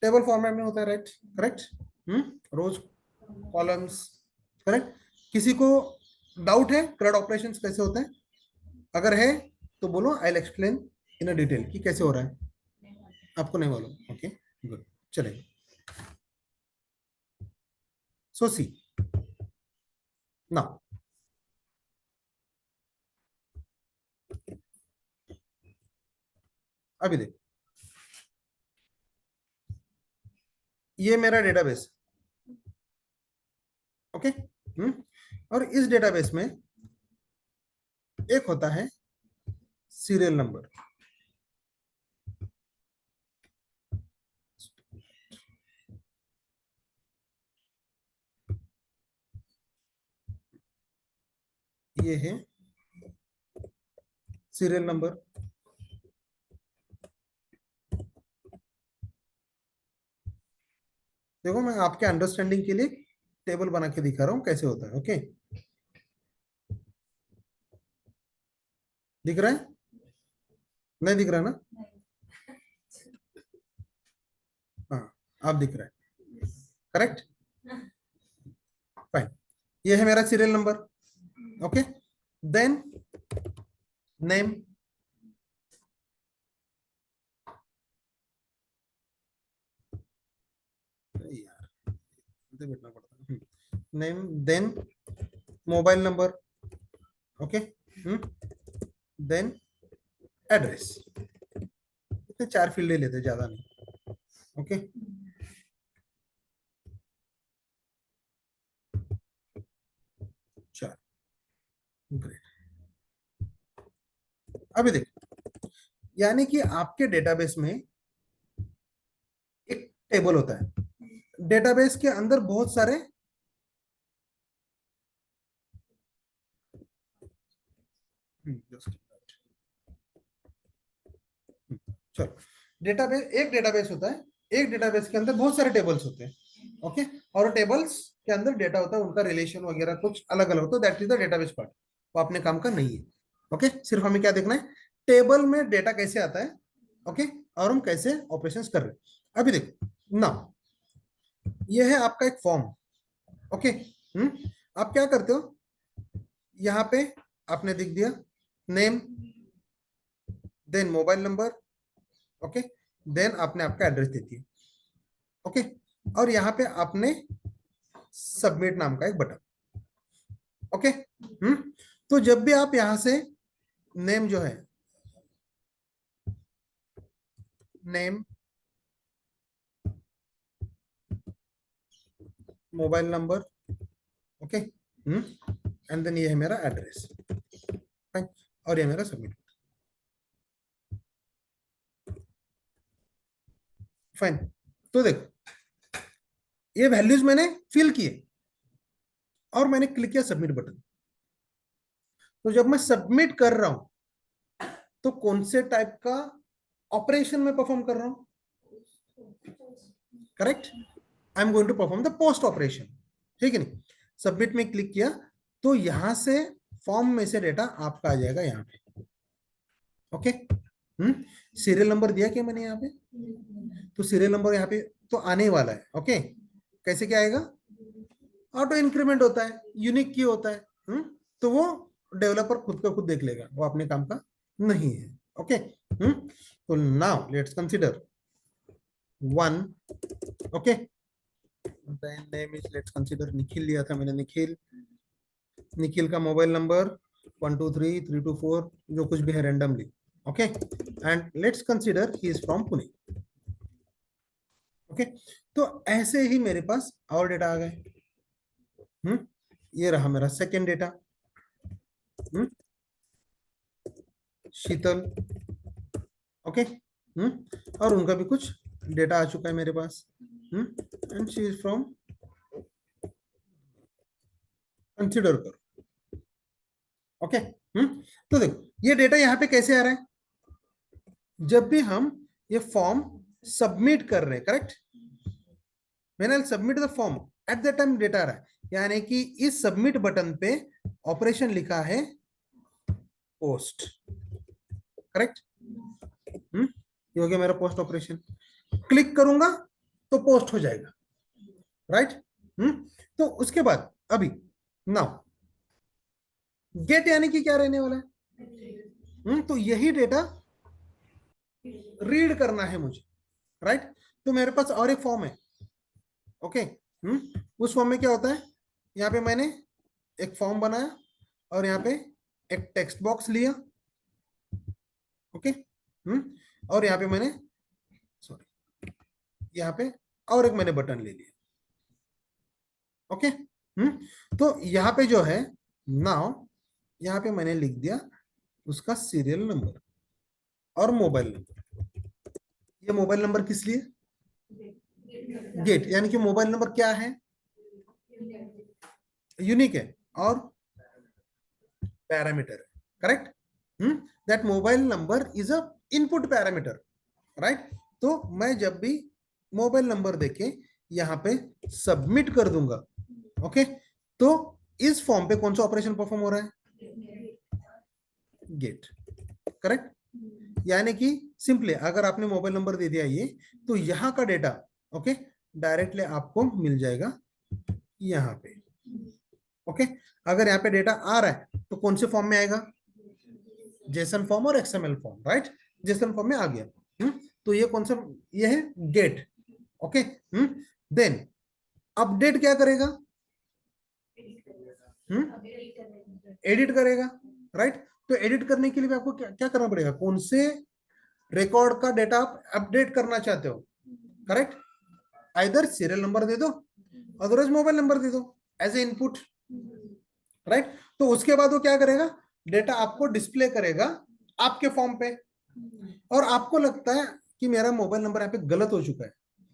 Table format में होता है, राइट? करेक्ट, रोज, कॉलम्स, करेक्ट। किसी को डाउट है CRUD ऑपरेशंस कैसे होते हैं? अगर है तो बोलो, I will explain in a detail कि कैसे हो रहा है। आपको नहीं मालूम? ओके गुड, चलेगा। सो सी नाउ, अभी देखो, ये मेरा डेटाबेस, ओके। और इस डेटाबेस में एक होता है सीरियल नंबर। ये है सीरियल नंबर। देखो, मैं आपके अंडरस्टैंडिंग के लिए टेबल बना के दिखा रहा हूं कैसे होता है। ओके, दिख रहा है? नहीं दिख रहा ना? हाँ, आप दिख रहा है, करेक्ट, फाइन। ये है मेरा serial number, okay. Then name, यार इधर बैठना पड़ता है। Name, then mobile number, okay, then address. इतने 4 फील्ड लेते, ज्यादा नहीं। ओके, चार, ग्रेट। अभी देखो, यानी कि आपके डेटाबेस में एक टेबल होता है, डेटाबेस के अंदर बहुत सारे चलो, डेटाबेस, एक डेटाबेस होता है, एक डेटाबेस के अंदर बहुत सारे टेबल्स होते हैं, ओके। और टेबल्स के अंदर डेटा होता है, उनका रिलेशन वगैरह कुछ अलग अलग होता है, that is the database part. वो अपने काम का नहीं है, ओके। सिर्फ हमें क्या देखना है, टेबल में डेटा कैसे आता है, ओके, और हम कैसे ऑपरेशंस कर रहे हैं। अभी देखो ना, ये है आपका एक फॉर्म, ओके। आप क्या करते हो, यहाँ पे आपने लिख दिया name, then mobile number, okay, then आपने आपका एड्रेस दे दिया, ओके। और यहाँ पे आपने सबमिट नाम का एक बटन, ओके। तो जब भी आप यहां से नेम जो है, name, mobile number, okay, and then ये है मेरा एड्रेस, फाइन, और ये मेरा सबमिट, फाइन। तो देखो ये वैल्यूज मैंने फिल किए और मैंने क्लिक किया सबमिट बटन। तो जब मैं सबमिट कर रहा हूं तो कौन से टाइप का ऑपरेशन में परफॉर्म कर रहा हूं? Correct, I am going to perform the post operation, ठीक है नहीं। सबमिट में क्लिक किया तो यहां से फॉर्म में से डेटा आपका आ जाएगा यहाँ पे, ओके। सीरियल नंबर दिया क्या मैंने यहाँ पे? तो सीरियल नंबर यहाँ पे तो आने ही वाला है, ओके। कैसे क्या आएगा? ऑटो इंक्रीमेंट होता है, यूनिक की होता है, तो वो डेवलपर खुद का खुद देख लेगा, वो अपने काम का नहीं है, ओके। तो now let's consider one, okay, name is, let's consider Nikhil लिया था मैंने, निखिल, निखिल का मोबाइल नंबर 1233224 जो कुछ भी है randomly, okay, and let's consider he is from Pune, okay. तो ऐसे ही मेरे पास और डेटा आ गए, ये रहा मेरा सेकेंड डेटा, शीतल, ओके, और उनका भी कुछ डेटा आ चुका है मेरे पास, and she is from, consider करो, ओके। तो देखो ये डेटा यहाँ पे कैसे आ रहा है? जब भी हम ये फॉर्म सबमिट कर रहे हैं, करेक्ट, मैंने submit the form at the time data आ रहा है, यानी कि इस सबमिट बटन पे ऑपरेशन लिखा है पोस्ट, करेक्ट, ये हो गया मेरा पोस्ट ऑपरेशन। क्लिक करूंगा तो पोस्ट हो जाएगा, राइट। तो उसके बाद अभी नाउ गेट यानी कि क्या रहने वाला है? तो यही डेटा रीड करना है मुझे, राइट। तो मेरे पास और एक फॉर्म है, ओके, उस फॉर्म में क्या होता है? यहाँ पे मैंने एक फॉर्म बनाया और यहाँ पे एक टेक्स्ट बॉक्स लिया, ओके, और यहाँ पे मैंने, सॉरी, यहाँ पे और एक मैंने बटन ले लिया, ओके। तो यहाँ पे जो है नाउ, यहाँ पे मैंने लिख दिया उसका सीरियल नंबर और मोबाइल नंबर। ये मोबाइल नंबर किस लिए? गेट, यानी कि मोबाइल नंबर क्या है? यूनिक है और पैरामीटर है, correct. That mobile number is a input parameter, right. तो मैं जब भी मोबाइल नंबर देके यहाँ पे सबमिट कर दूंगा, ओके, तो इस फॉर्म पे कौन सा ऑपरेशन परफॉर्म हो रहा है? Get, correct. यानी कि सिंपली अगर आपने मोबाइल नंबर दे दिया ये, तो यहाँ का डेटा, ओके, डायरेक्टली आपको मिल जाएगा यहाँ पे, ओके। अगर यहाँ पे डेटा आ रहा है तो कौन से फॉर्म में आएगा? जेसन फॉर्म और XML form, right. Jason form में आ गया, तो ये कौन सा? ये है गेट, ओके। देन अपडेट क्या करेगा? एडिट करेगा, राइट। तो एडिट करने के लिए भी आपको क्या करना पड़ेगा? कौन से रिकॉर्ड का डेटा आप अपडेट करना चाहते हो, करेक्ट। आइदर सीरियल नंबर दे दो, अदरवाइज मोबाइल नंबर दे दो एज ए इनपुट, राइट। तो उसके बाद वो क्या करेगा? डेटा आपको डिस्प्ले करेगा आपके फॉर्म पे, और आपको लगता है कि मेरा मोबाइल नंबर यहाँ पे गलत हो चुका है,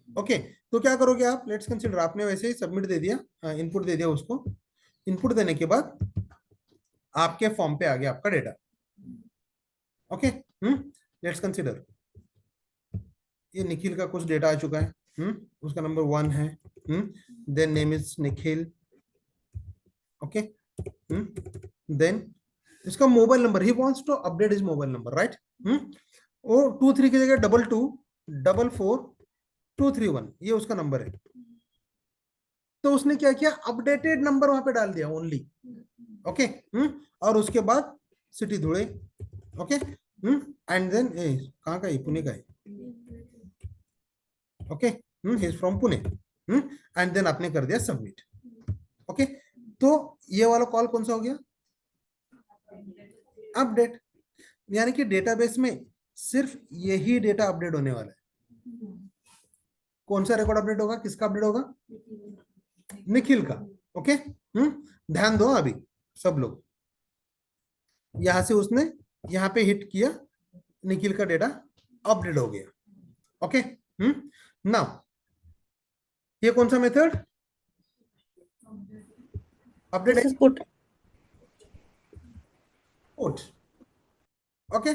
ओके। तो क्या करोगे आप? लेट्स कंसीडर आपने वैसे ही सबमिट दे दिया, इनपुट दे दिया उसको, इनपुट देने के बाद आपके फॉर्म पे आ गया आपका डेटा, ओके। लेट्स कंसीडर ये निखिल का कुछ डेटा आ चुका है, उसका नंबर 1 है, then name is Nikhil, okay, then इसका मोबाइल नंबर, ही wants to update his mobile number, right. वो 23 की जगह 22444231 ये उसका नंबर है। तो उसने क्या किया? अपडेटेड नंबर वहां पे डाल दिया ओनली, ओके। और उसके बाद city Dhule, okay, and then कहाँ का है? पुणे का है, okay, he is from Pune, and then आपने कर दिया सबमिट, ओके। तो ये वाला कॉल कौन सा हो गया? अपडेट, यानी कि डेटाबेस में सिर्फ यही डेटा अपडेट होने वाला है। कौन सा रिकॉर्ड अपडेट होगा? किसका अपडेट होगा? निखिल का। ओके, ध्यान दो अभी सब लोग। यहां से उसने यहां पे हिट किया, निखिल का डेटा अपडेट हो गया। ओके, नाउ ये कौन सा method? Update This is put. Put. Okay,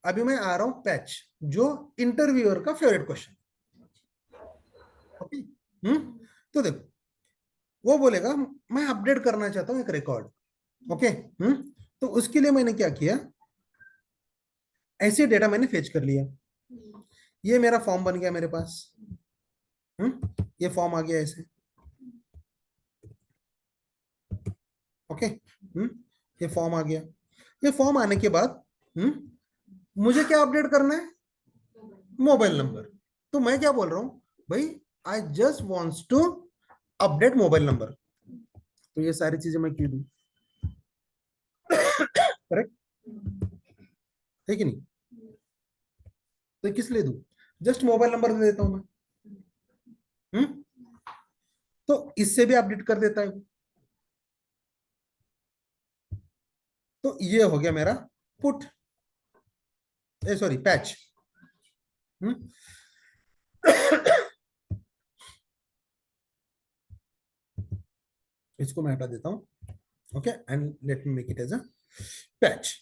अभी मैं आ रहा हूं पैच, जो इंटरव्यूअर का फेवरेट क्वेश्चन। ओके, तो देखो वो बोलेगा मैं अपडेट करना चाहता हूं एक रिकॉर्ड। ओके, तो उसके लिए मैंने क्या किया, ऐसे डेटा मैंने फेच कर लिया। ये मेरा फॉर्म बन गया मेरे पास। ये फॉर्म आ गया ऐसे। ओके, ये फॉर्म आ गया। ये फॉर्म आने के बाद मुझे क्या अपडेट करना है? Mobile number. तो मैं क्या बोल रहा हूं भाई, I just wants to update mobile number. तो ये सारी चीजें मैं क्यों दूं? करेक्ट है कि नहीं? तो किस लिए दूं? जस्ट मोबाइल नंबर दे देता हूं मैं। तो इससे भी अपडेट कर देता है। तो ये हो गया मेरा पुट, सॉरी पैच। इसको मैं हटा देता हूं। Okay, and let me make it as a patch.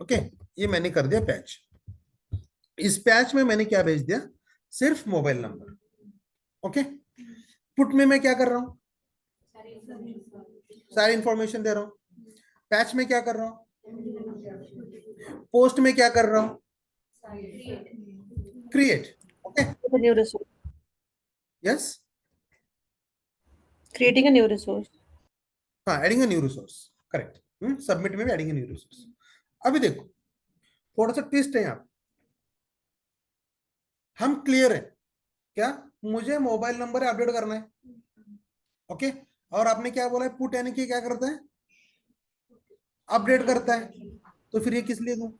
Okay, ये मैंने कर दिया पैच। इस पैच में मैंने क्या भेज दिया? सिर्फ मोबाइल नंबर। ओके, पुट में मैं क्या कर रहा हूं? सारी इंफॉर्मेशन दे रहा हूं। पैच में क्या कर रहा हूं? पोस्ट में क्या कर रहा हूं? Create. Okay, A new resource. Yes, Creating a new resource. हाँ, adding a new resource. Correct, submit में भी एडिंग अ न्यू रिसोर्स। अभी देखो थोड़ा सा ट्विस्ट है यहाँ पे। हम क्लियर है क्या? मुझे मोबाइल नंबर अपडेट करना है। ओके, और आपने क्या बोला है? पुट यानी कि क्या करता है? अपडेट करता है। तो फिर ये किस लिए दूं?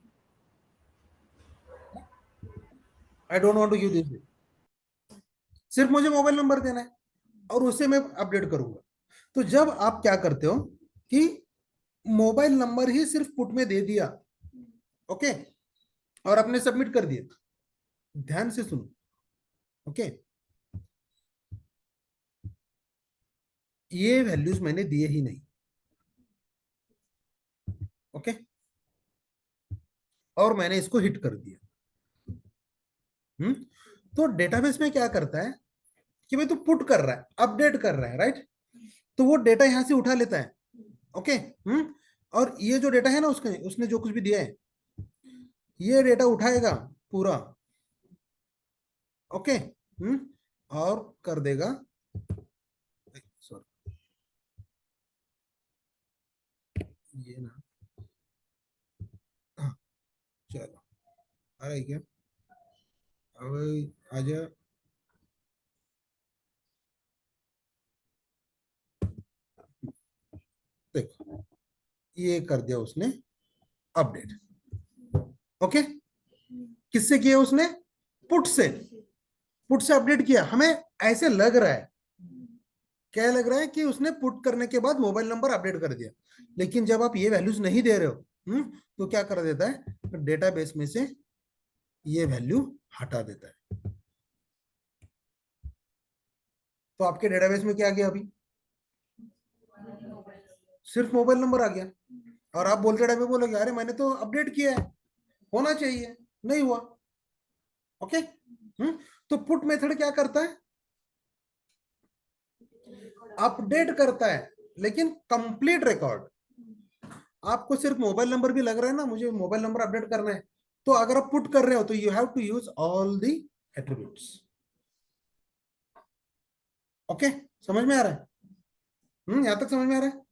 I don't want to give this. सिर्फ मुझे मोबाइल नंबर देना है और उसे मैं अपडेट करूंगा। तो जब आप क्या करते हो कि मोबाइल नंबर ही सिर्फ पुट में दे दिया, ओके, और आपने सबमिट कर दिया, ध्यान से सुनो। ओके, ये वैल्यूज मैंने दिए ही नहीं। ओके, और मैंने इसको हिट कर दिया। तो डेटाबेस में क्या करता है कि भाई तू पुट कर रहा है, अपडेट कर रहा है, राइट? तो वो डेटा यहां से उठा लेता है। ओके, और ये जो डेटा है ना, उसने जो कुछ भी दिया है, ये डेटा उठाएगा पूरा। ओके, और कर देगा, सॉरी ये ना, हाँ, चलो आ रहा है क्या? अब आजा। देखो ये कर दिया उसने अपडेट। ओके, किससे किया उसने? पुट से। पुट से अपडेट किया। हमें ऐसे लग रहा है, क्या लग रहा है कि उसने पुट करने के बाद मोबाइल नंबर अपडेट कर दिया, लेकिन जब आप ये वैल्यूज नहीं दे रहे हो, तो क्या कर देता है? डेटाबेस में से ये वैल्यू हटा देता है। तो आपके डेटाबेस में क्या आ गया? अभी सिर्फ मोबाइल नंबर आ गया। और आप बोलते टाइम में बोलोगे अरे मैंने तो अपडेट किया है, होना चाहिए, नहीं हुआ। ओके, तो पुट मेथड क्या करता है? अपडेट करता है, लेकिन कंप्लीट रिकॉर्ड। आपको सिर्फ मोबाइल नंबर भी लग रहा है ना, मुझे मोबाइल नंबर अपडेट करना है, तो अगर आप पुट कर रहे हो तो you have to use all the attributes. Okay, समझ में आ रहा है? यहां तक समझ में आ रहा है?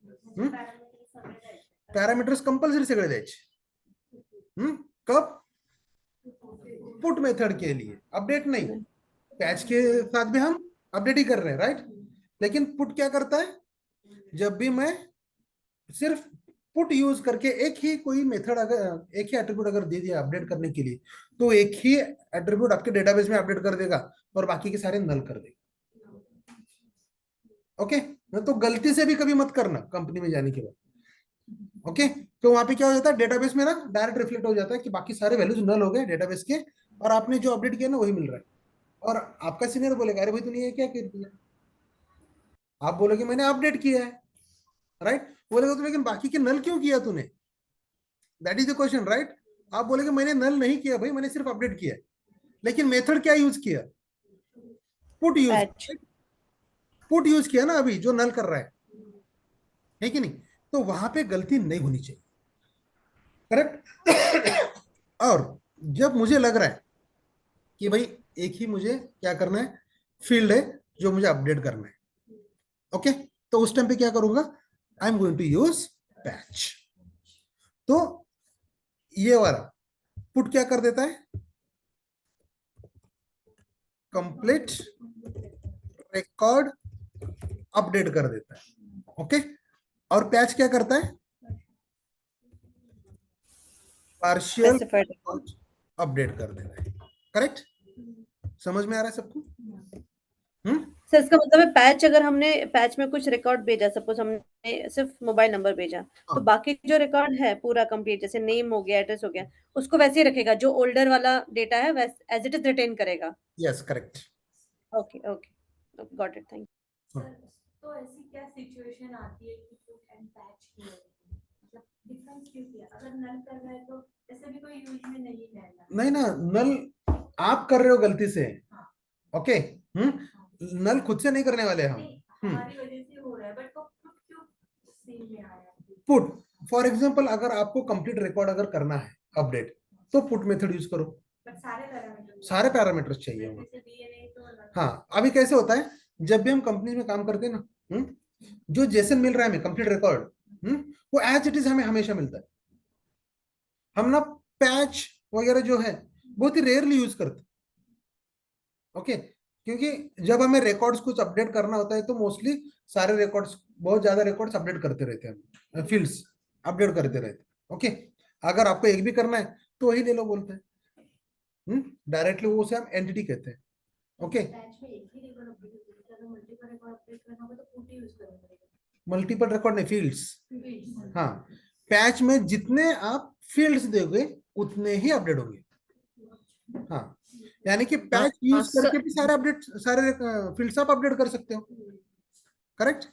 पॅरामीटर्स कंपल्सरी सगळे द्यायचे। कब? पुट मेथड के लिए, अपडेट नहीं। पैच के साथ भी हम अपडेट ही कर रहे हैं, राइट? लेकिन पुट क्या करता है? जब भी मैं सिर्फ पुट यूज करके एक ही कोई मेथड, अगर एक ही एट्रीब्यूट अगर दे दिया अपडेट करने के लिए, तो एक ही एट्रीब्यूट आपके डेटाबेस में अपडेट कर देगा और बाकी के सारे नल कर देगा। ओके, तो गलती से भी कभी मत करना कंपनी में जाने के बाद। ओके, तो वहां पे क्या हो जाता है, डेटाबेस में ना डायरेक्ट रिफ्लेक्ट हो जाता है कि बाकी सारे वैल्यूज नल हो गए डेटाबेस के, और आपने जो अपडेट किया ना वही मिल रहा है। और आपका सीनियर बोलेगा अरे भाई तूने ये क्या कर दिया, आप बोलोगे मैंने अपडेट किया है, राइट, बोलेगा तो लेकिन बाकी के नल क्यों किया तूने, that is the question, right. आप बोलेगे मैंने नल नहीं किया भाई, मैंने सिर्फ अपडेट किया है, लेकिन मेथड क्या यूज किया, put use, patch. Put use किया ना अभी जो नल कर रहा है कि नहीं, तो वहां पे गलती नहीं होनी चाहिए, करेक्ट। और जब मुझे लग रहा है कि भाई एक ही मुझे क्या करना है, फील्ड है जो मुझे अपडेट करना है, ओके, तो उस टाइम पे क्या करूंगा, I am going to use patch. तो ये वाला पुट क्या कर देता है, कंप्लीट रिकॉर्ड अपडेट कर देता है, ओके, और पैच क्या करता है, पार्शियल स्पेसिफाइड। अपडेट कर देता है, करेक्ट। समझ में आ रहा है सबको? सर इसका मतलब है पैच, अगर हमने पैच में कुछ रिकॉर्ड भेजा, सपोज हमने सिर्फ मोबाइल नंबर भेजा, तो हाँ, बाकी जो रिकॉर्ड है पूरा कंप्लीट, जैसे नेम हो गया, एड्रेस हो गया, उसको वैसे ही रखेगा, जो ओल्डर वाला डेटा है वैसे एज इट इज रिटेन करेगा। Yes correct. Okay okay, got it, thank sir, तो ऐसी क्या सिचुएशन आती है कि पुट एंड पैच किया है? मतलब डिफरेंस क्यों किया? अगर नल कर रहा है तो ऐसे भी कोई यूज में नहीं रहना। नहीं ना, नल आप कर रहे हो गलती से, हाँ। ओके, नल खुद से नहीं करने वाले हम। नहीं, हमारी वजह से हो रहा है, बट वो पुट क्यों सीन में आया? पुट, फॉर एग्जांपल अगर आपको कंप्लीट रिकॉर्ड अगर करना है अपडेट, तो पुट मेथड यूज करो, बट सारे पैरामीटर्स, सारे पैरामीटर्स चाहिए होंगे। जैसे दिए नहीं तो अलग। हाँ, अभी कैसे होता है, जब भी हम कंपनी में काम करते हैं ना, जो जेसन मिल रहा है हमें कंप्लीट रिकॉर्ड, वो एज इट इज हमें हमेशा मिलता है। हम ना पैच वगैरह जो है बहुत ही रेयरली यूज करते, ओके, क्योंकि जब हमें रिकॉर्ड्स कुछ अपडेट करना होता है तो मोस्टली सारे रिकॉर्ड्स, बहुत ज्यादा रिकॉर्ड्स अपडेट करते रहते हैं, फील्ड्स अपडेट करते रहते हैं, ओके। अगर आपको एक भी करना है तो वही ले लो बोलते हैं, डायरेक्टली वो उसे हम एंटिटी कहते हैं, ओके। पैच में एक ही रिकॉर्ड अपडेट होता है, अगर मल्टीपल रिकॉर्ड अपडेट करना होगा तो पुट यूज करना पड़ेगा। मल्टीपल रिकॉर्ड नहीं, फील्ड्स। Fields। हाँ, पैच में जितने आप फील्ड्स दोगे उतने ही अपडेट होंगे। हाँ, यानी कि पैच यूज करके भी सारे अपडेट, सारे फील्ड्स आप अपडेट कर सकते हो, करेक्ट।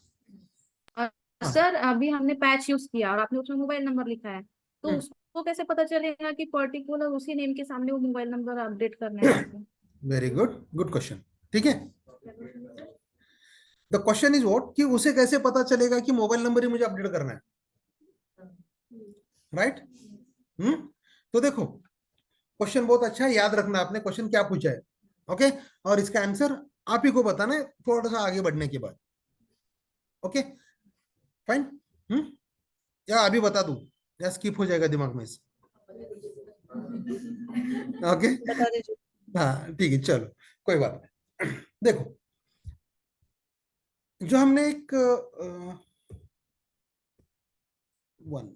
हाँ, सर अभी हमने पैच यूज किया और आपने उसमें मोबाइल नंबर लिखा है, तो हम्म, उसको कैसे पता चलेगा कि पर्टिकुलर उसी नेम के सामने वो मोबाइल नंबर अपडेट करना है आपको? वेरी गुड, गुड क्वेश्चन, ठीक है। द क्वेश्चन इज व्हाट, कि उसे कैसे पता चलेगा कि मोबाइल नंबर ही मुझे अपडेट करना है, राइट। तो देखो क्वेश्चन बहुत अच्छा है, याद रखना आपने क्वेश्चन क्या पूछा है, ओके, और इसका आंसर आप ही को बताना है थोड़ा सा आगे बढ़ने के बाद, ओके फाइन। या अभी बता दूं या स्किप हो जाएगा दिमाग में से, ओके। बता दीजिए। हाँ ठीक है, चलो कोई बात नहीं। देखो, जो हमने एक one,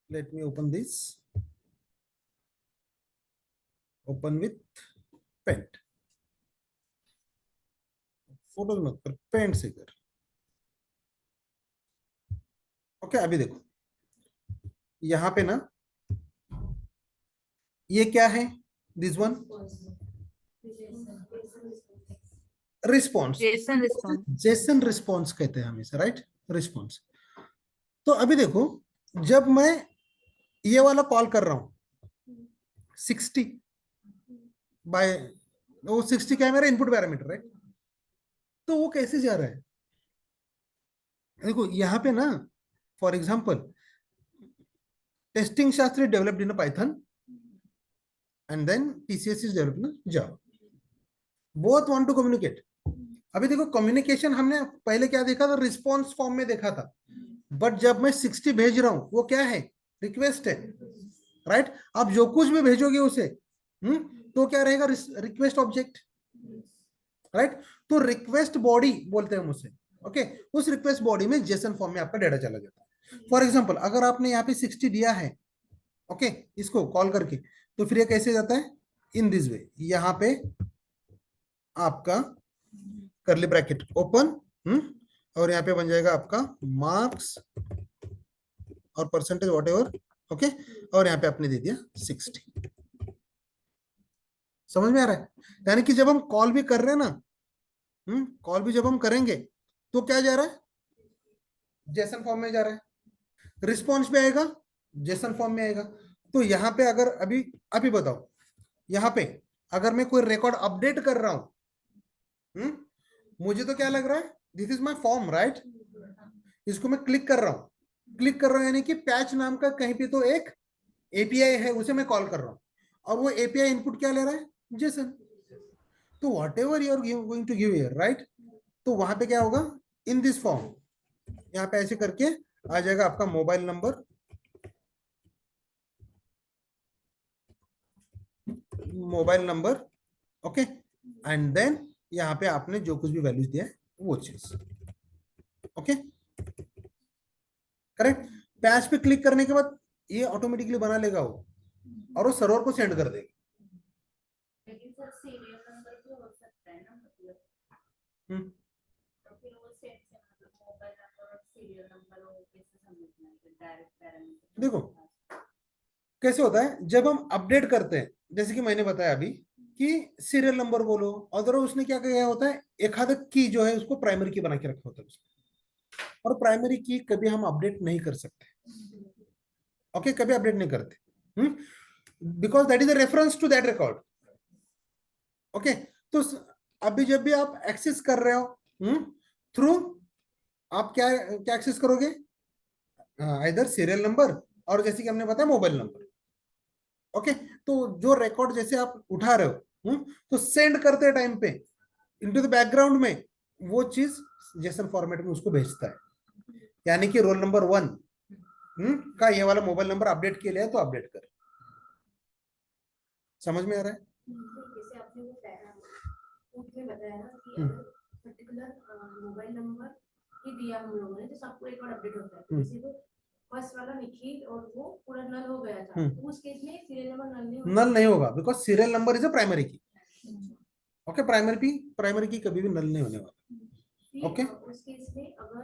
let me open this, open with paint, photos मत कर, पेंट से कर, ओके। अभी देखो यहां पे ना, ये क्या है, this one response, Jason response. Jason response कहते हैं हमेशा, राइट, रिस्पॉन्स। तो अभी देखो, जब मैं ये वाला कॉल कर रहा हूं 60 बाय, वो 60 क्या है मेरा इनपुट पैरामीटर, राइट, तो वो कैसे जा रहा है, देखो यहाँ पे ना, for example testing Shastri developed in Python and then TCS is developed in Java, both want to communicate. अभी देखो कम्युनिकेशन हमने पहले क्या देखा था, रिस्पॉन्स फॉर्म में देखा था, बट जब मैं 60 भेज रहा हूं वो क्या है, रिक्वेस्ट है, राइट। आप जो कुछ भी भेजोगे उसे, तो क्या रहेगा, रिक्वेस्ट ऑब्जेक्ट, राइट। तो रिक्वेस्ट बॉडी बोलते हैं हम उसे, ओके। उस रिक्वेस्ट बॉडी में जेसन फॉर्म में आपका डेटा चला जाता है। फॉर एग्जांपल अगर आपने यहाँ पे 60 दिया है, ओके, इसको कॉल करके, तो फिर ये कैसे जाता है, इन दिस वे, यहाँ पे आपका करली ब्रैकेट ओपन, और यहाँ पे बन जाएगा आपका मार्क्स और परसेंटेज वॉट एवर, ओके, और यहाँ पे आपने दे दिया 60। समझ में आ रहा है? यानी कि जब हम कॉल भी कर रहे हैं ना, कॉल भी जब हम करेंगे तो क्या जा रहा है, जेसन फॉर्म में जा रहा है, रिस्पॉन्स भी आएगा जेसन फॉर्म में आएगा। तो यहाँ पे अगर अभी अभी बताओ, यहाँ पे अगर मैं कोई रिकॉर्ड अपडेट कर रहा हूं, मुझे तो क्या लग रहा है, this is my form right, इसको मैं क्लिक कर रहा हूं, क्लिक कर रहा हूं यानी कि पैच नाम का कहीं पे तो एक एपीआई है, उसे मैं कॉल कर रहा हूं, और वो एपीआई इनपुट क्या ले रहा है, जेसन। तो whatever you are going to give here right, तो वहां पे क्या होगा, इन दिस फॉर्म, यहाँ पे ऐसे करके आ जाएगा आपका mobile number, okay, and then यहाँ पे आपने जो कुछ भी वैल्यूज दिया है वो चीज, ओके करेक्ट। पैच पे क्लिक करने के बाद ये ऑटोमेटिकली बना लेगा वो, और वो सर्वर को सेंड कर देगा। लेकिन सर सीरियल नंबर भी हो सकता है ना, मतलब हम्म, तो फिर वो सेट से मतलब मोबाइल नंबर और सीरियल नंबर वो कैसे समझना है, डायरेक्ट पैरामीटर देखो कैसे होता है, जब हम अपडेट करते हैं, जैसे कि मैंने बताया अभी कि सीरियल नंबर बोलो, अदर उसने क्या किया होता है, एक आध की जो है उसको प्राइमरी की बना के रखा होता है उसको, और प्राइमरी की कभी हम अपडेट नहीं कर सकते, ओके, कभी अपडेट नहीं करते, because that is a reference to that record, okay. तो अभी जब भी आप एक्सेस कर रहे हो थ्रू, आप क्या क्या एक्सेस करोगे, इधर सीरियल नंबर, और जैसे कि हमने बताया मोबाइल नंबर, ओके। तो जो रिकॉर्ड जैसे आप उठा रहे हो, तो सेंड करते टाइम पे इनटू द बैकग्राउंड में वो चीज जेसन फॉर्मेट में उसको भेजता है, यानी कि रोल नंबर 1 का ये वाला मोबाइल नंबर अपडेट किया है तो अपडेट कर। समझ में आ रहा है? जैसे आपने वो पैरामीटर में बताया ना कि हम्म। अगर पर्टिकुलर मोबाइल नंबर ही दिया हम लोगों ने तो सबको एक बार अपडेट होता है, जैसे तो फर्स्ट वाला निखिल और वो पूरा नल हो गया था, तो उस केस में सीरियल नंबर नल नहीं होगा, because serial number is a primary की, ओके, प्राइमरी की कभी भी नल नहीं होने वाला, ओके। उस केस में अगर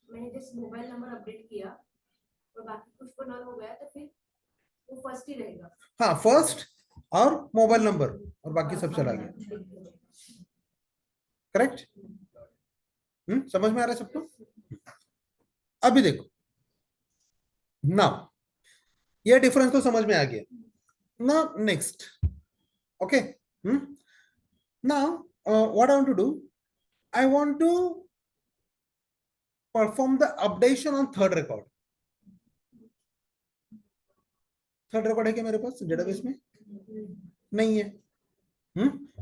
मैंने जस्ट मोबाइल नंबर अपडेट किया और बाकी कुछ को नल हो गया तो फिर वो फर्स्ट ही रहेगा। हाँ, फर्स्ट और मोबाइल नंबर और बाकी सब चला गया, करेक्ट। समझ में आ रहा है सबको? अभी देखो ना, ये डिफरेंस तो समझ में आ गया ना। Next, okay, now what I want to do, I want to perform the updation on third record. Third record है क्या मेरे पास डेटाबेस में? नहीं है,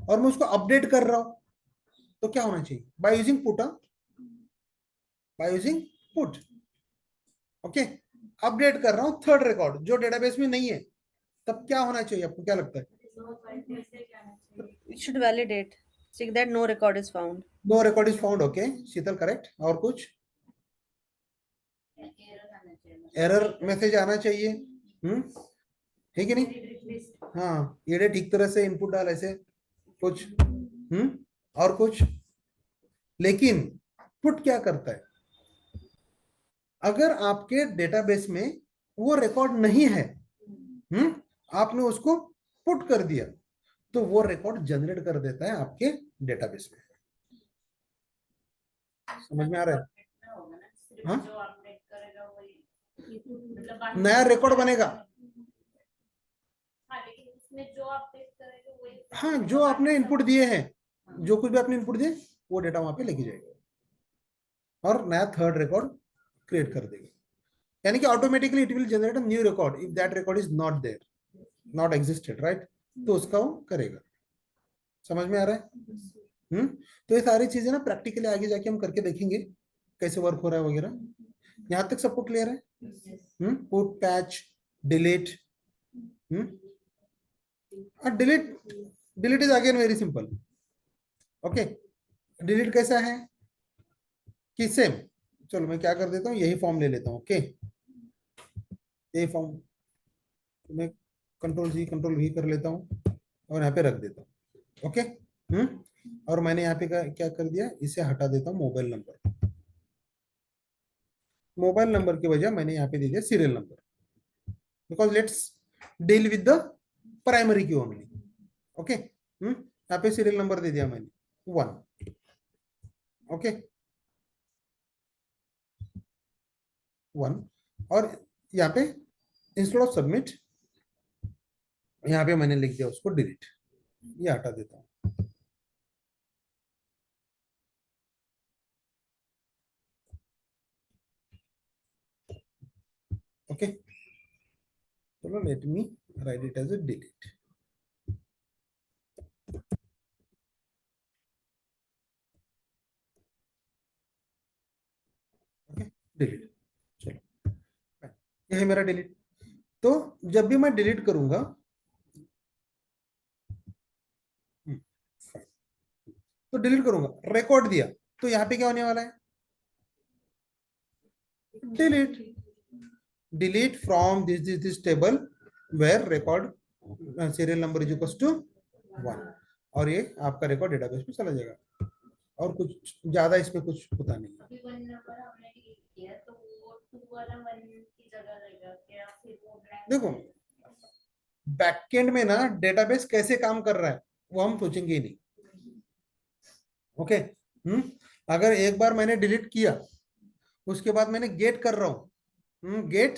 और मैं उसको अपडेट कर रहा हूं, तो क्या होना चाहिए, by using put, okay, update कर रहा हूं थर्ड रिकॉर्ड जो डेटाबेस में नहीं है, तब क्या होना चाहिए, आपको क्या लगता है? It should validate. Saying that no record is found. No record is found, okay Sheetal, correct. और कुछ एरर मैसेज आना चाहिए, है कि नहीं? हाँ, ये ठीक तरह से इनपुट डाल, ऐसे कुछ, और कुछ। लेकिन पुट क्या करता है, अगर आपके डेटाबेस में वो रिकॉर्ड नहीं है, आपने उसको पुट कर दिया, तो वो रिकॉर्ड जनरेट कर देता है आपके डेटाबेस में। समझ में आ रहा है? हाँ, नया रिकॉर्ड बनेगा। हाँ, जो आपने इनपुट दिए हैं, जो कुछ भी आपने इनपुट दिए वो डेटा वहां पे लेके जाएगा और नया थर्ड रिकॉर्ड क्रिएट कर देगा, यानी कि automatically it will generate a new record if that record is not there, not existed, right, तो उसका वो करेगा। समझ में आ रहा है? तो ये सारी चीजें ना प्रैक्टिकली आगे जाके हम करके देखेंगे कैसे वर्क हो रहा है वगैरह। यहां तक सबको क्लियर है? Put, patch, delete, delete is again very simple, okay. Delete कैसा है कि सेम, चलो मैं क्या कर देता हूँ, यही फॉर्म ले लेता हूँ, ओके, यही फॉर्म मैं कंट्रोल C कंट्रोल V कर लेता हूँ और यहाँ पे रख देता हूँ, ओके। और मैंने यहाँ पे क्या कर दिया, इसे हटा देता हूँ मोबाइल नंबर। मोबाइल नंबर की वजह मैंने यहाँ पे दे दिया serial number, because let's deal with the primary की ओनली। ओके, यहाँ पे सीरियल नंबर दे दिया मैंने 1। ओके 1, और यहाँ पे इंस्टेड ऑफ सबमिट यहाँ पे मैंने लिख दिया उसको डिलीट, ये हटा देता हूँ। ओके, चलो let me write it as a delete. Okay delete, चलो ये है मेरा डिलीट। तो जब भी मैं डिलीट करूंगा, तो डिलीट करूंगा, रिकॉर्ड दिया, तो यहाँ पे क्या होने वाला है, delete, delete from this table where record serial number is equal to 1, और ये आपका रिकॉर्ड डेटाबेस में चला जाएगा, और कुछ ज्यादा इसमें कुछ होता नहीं है। अभी 1 नंबर हमने डिलीट किया तो वो 2 वाला 1 की जगह रहेगा क्या, फिर वो ब्लैंक? देखो बैकएंड में ना डेटाबेस कैसे काम कर रहा है वो हम सोचेंगे ही नहीं। ओके अगर एक बार मैंने डिलीट किया, उसके बाद मैंने गेट कर रहा हूं, गेट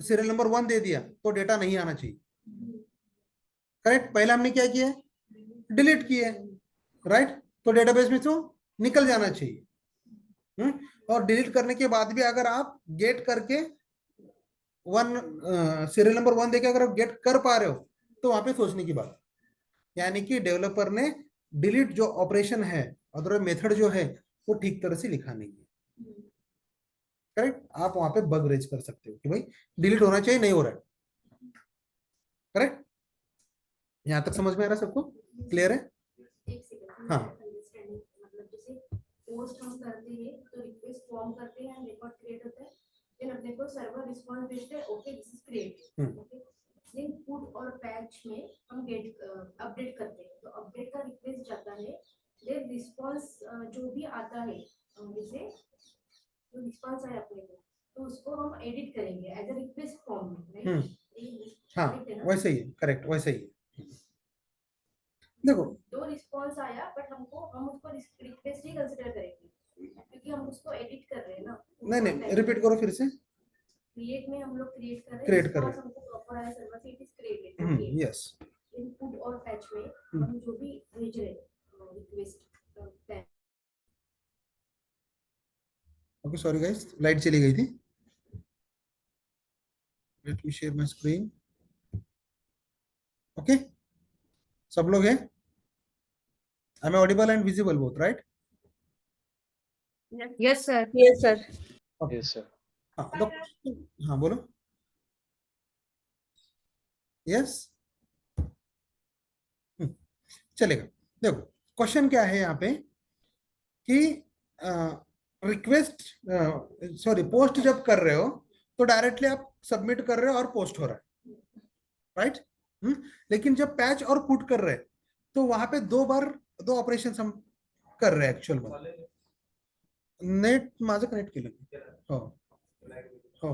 सीरियल नंबर 1 दे दिया, तो डेटा नहीं आना चाहिए। करेक्ट, पहले हमने क्या किया, डिलीट किया, राइट, तो डेटाबेस में से निकल जाना चाहिए। और डिलीट करने के बाद भी अगर आप गेट करके 1 सीरियल नंबर 1 देके अगर आप गेट कर पा रहे हो, तो वहां पे सोचने की बात, यानी कि डेवलपर ने डिलीट जो ऑपरेशन है, अदर मेथड जो है, वो ठीक तरह से लिखा नहीं है। करेक्ट, आप वहां पे बग रेज कर सकते हो कि भाई डिलीट होना चाहिए, नहीं हो रहा है। करेक्ट, यहां तक समझ में आ रहा है सबको, क्लियर है? एक सेकंड, हाँ। अंडरस्टैंडिंग, मतलब जैसे पोस्ट हम करते हैं तो रिक्वेस्ट फॉर्म करते हैं, रिकॉर्ड क्रिएट होता है, देन अपने को सर्वर रिस्पांस भेजता है, okay this is created, okay, then put और पैच में हम गेट अपडेट करते हैं, तो अपडेट का रिक्वेस्ट जाता है, देन रिस्पांस जो भी आता है, जैसे जो रिस्पांस आया अपने को, तो उसको हम एडिट करेंगे एज अ रिक्वेस्ट फॉर्म में, राइट? हाँ वैसे ही है, करेक्ट वैसे ही है। देखो दो रिस्पांस आया, बट हम उसको रिक्वेस्ट ही कंसीडर करेंगे क्योंकि हम उसको एडिट कर रहे हैं ना। नहीं रिपीट करो फिर से। क्रिएट में हम लोग क्रिएट कर रहे हैं, क्रिएट कर रहे response हमको प्रॉपर आया सर्वर से, it is created, yes. Input और पैच में हम जो भी भेज रहे हैं request, okay sorry guys, light चली गई थी। Let me share my screen. Okay, सब लोग हैं? I am audible and visible both, right? Yes sir. Yes sir. Yes, sir. हाँ तो हाँ बोलो। यस चलेगा। देखो क्वेश्चन क्या है यहाँ पे कि रिक्वेस्ट सॉरी पोस्ट जब कर रहे हो तो डायरेक्टली आप सबमिट कर रहे हो और पोस्ट हो रहा है, राइट? लेकिन जब पैच और पुट कर रहे हैं तो वहां पे दो ऑपरेशन हम कर रहे हैं एक्चुअल में। नेट माझं कनेक्ट केलं हो हो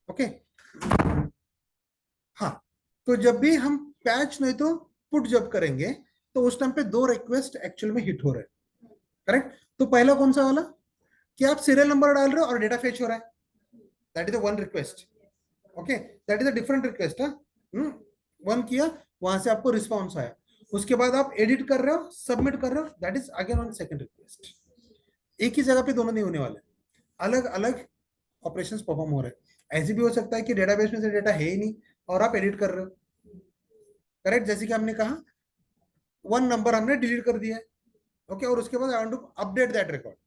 ओके। हाँ, तो जब भी हम पैच नहीं तो पुट जब करेंगे तो उस टाइम पे दो रिक्वेस्ट एक्चुअल में हिट हो रहे हैं, करेक्ट? तो पहला कौन सा वाला कि आप सीरियल नंबर डाल रहे हो और डेटा फेच हो रहा है, that is the one request. Okay, that is a different request. One किया, वहां से आपको रिस्पॉन्स आया, उसके बाद आप एडिट कर रहे हो, सबमिट कर रहे हो, that is again one second request. एक ही जगह पे दोनों नहीं होने वाले, अलग अलग ऑपरेशंस परफॉर्म हो रहे हैं। ऐसे भी हो सकता है कि डेटाबेस में से डेटा है ही नहीं और आप एडिट कर रहे हो, करेक्ट? जैसे कि हमने कहा 1 नंबर हमने डिलीट कर दिया है, ओके, और उसके बाद I want to update that record,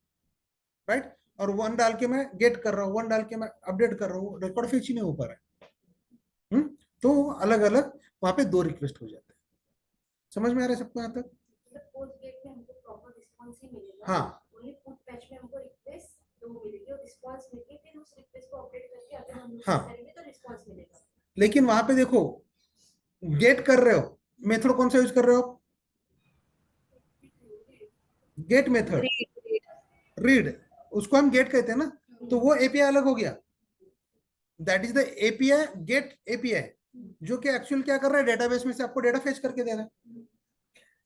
right? और 1 डाल के मैं गेट कर रहा हूँ, 1 डाल के मैं अपडेट कर रहा हूँ, रिकॉर्ड फेच ही नहीं हो पा रहा है। तो अलग अलग वहां पे दो रिक्वेस्ट हो जाते हैं। समझ में आ रहा है सबको यहाँ तक? पोस्ट गेट में हमको प्रॉपर रिस्पांस ही मिलेगा, हाँ ओनली पुट पैच में हमको रिक्वेस्ट तो मिलेगी, और रिस्पांस मिलके फिर उस रिक्वेस्ट को अपडेट करके अगर हम हाँ। करेंगे तो रिस्पांस मिलेगा। लेकिन वहां पे देखो गेट कर रहे हो, मेथड कौन सा यूज कर रहे हो? गेट मेथड, रीड, उसको हम गेट कहते हैं ना, तो वो एपीआई अलग हो गया, that is the API, get API, जो कि एक्चुअल क्या कर रहा है, डेटाबेस में से आपको डेटा फेच करके दे रहा है।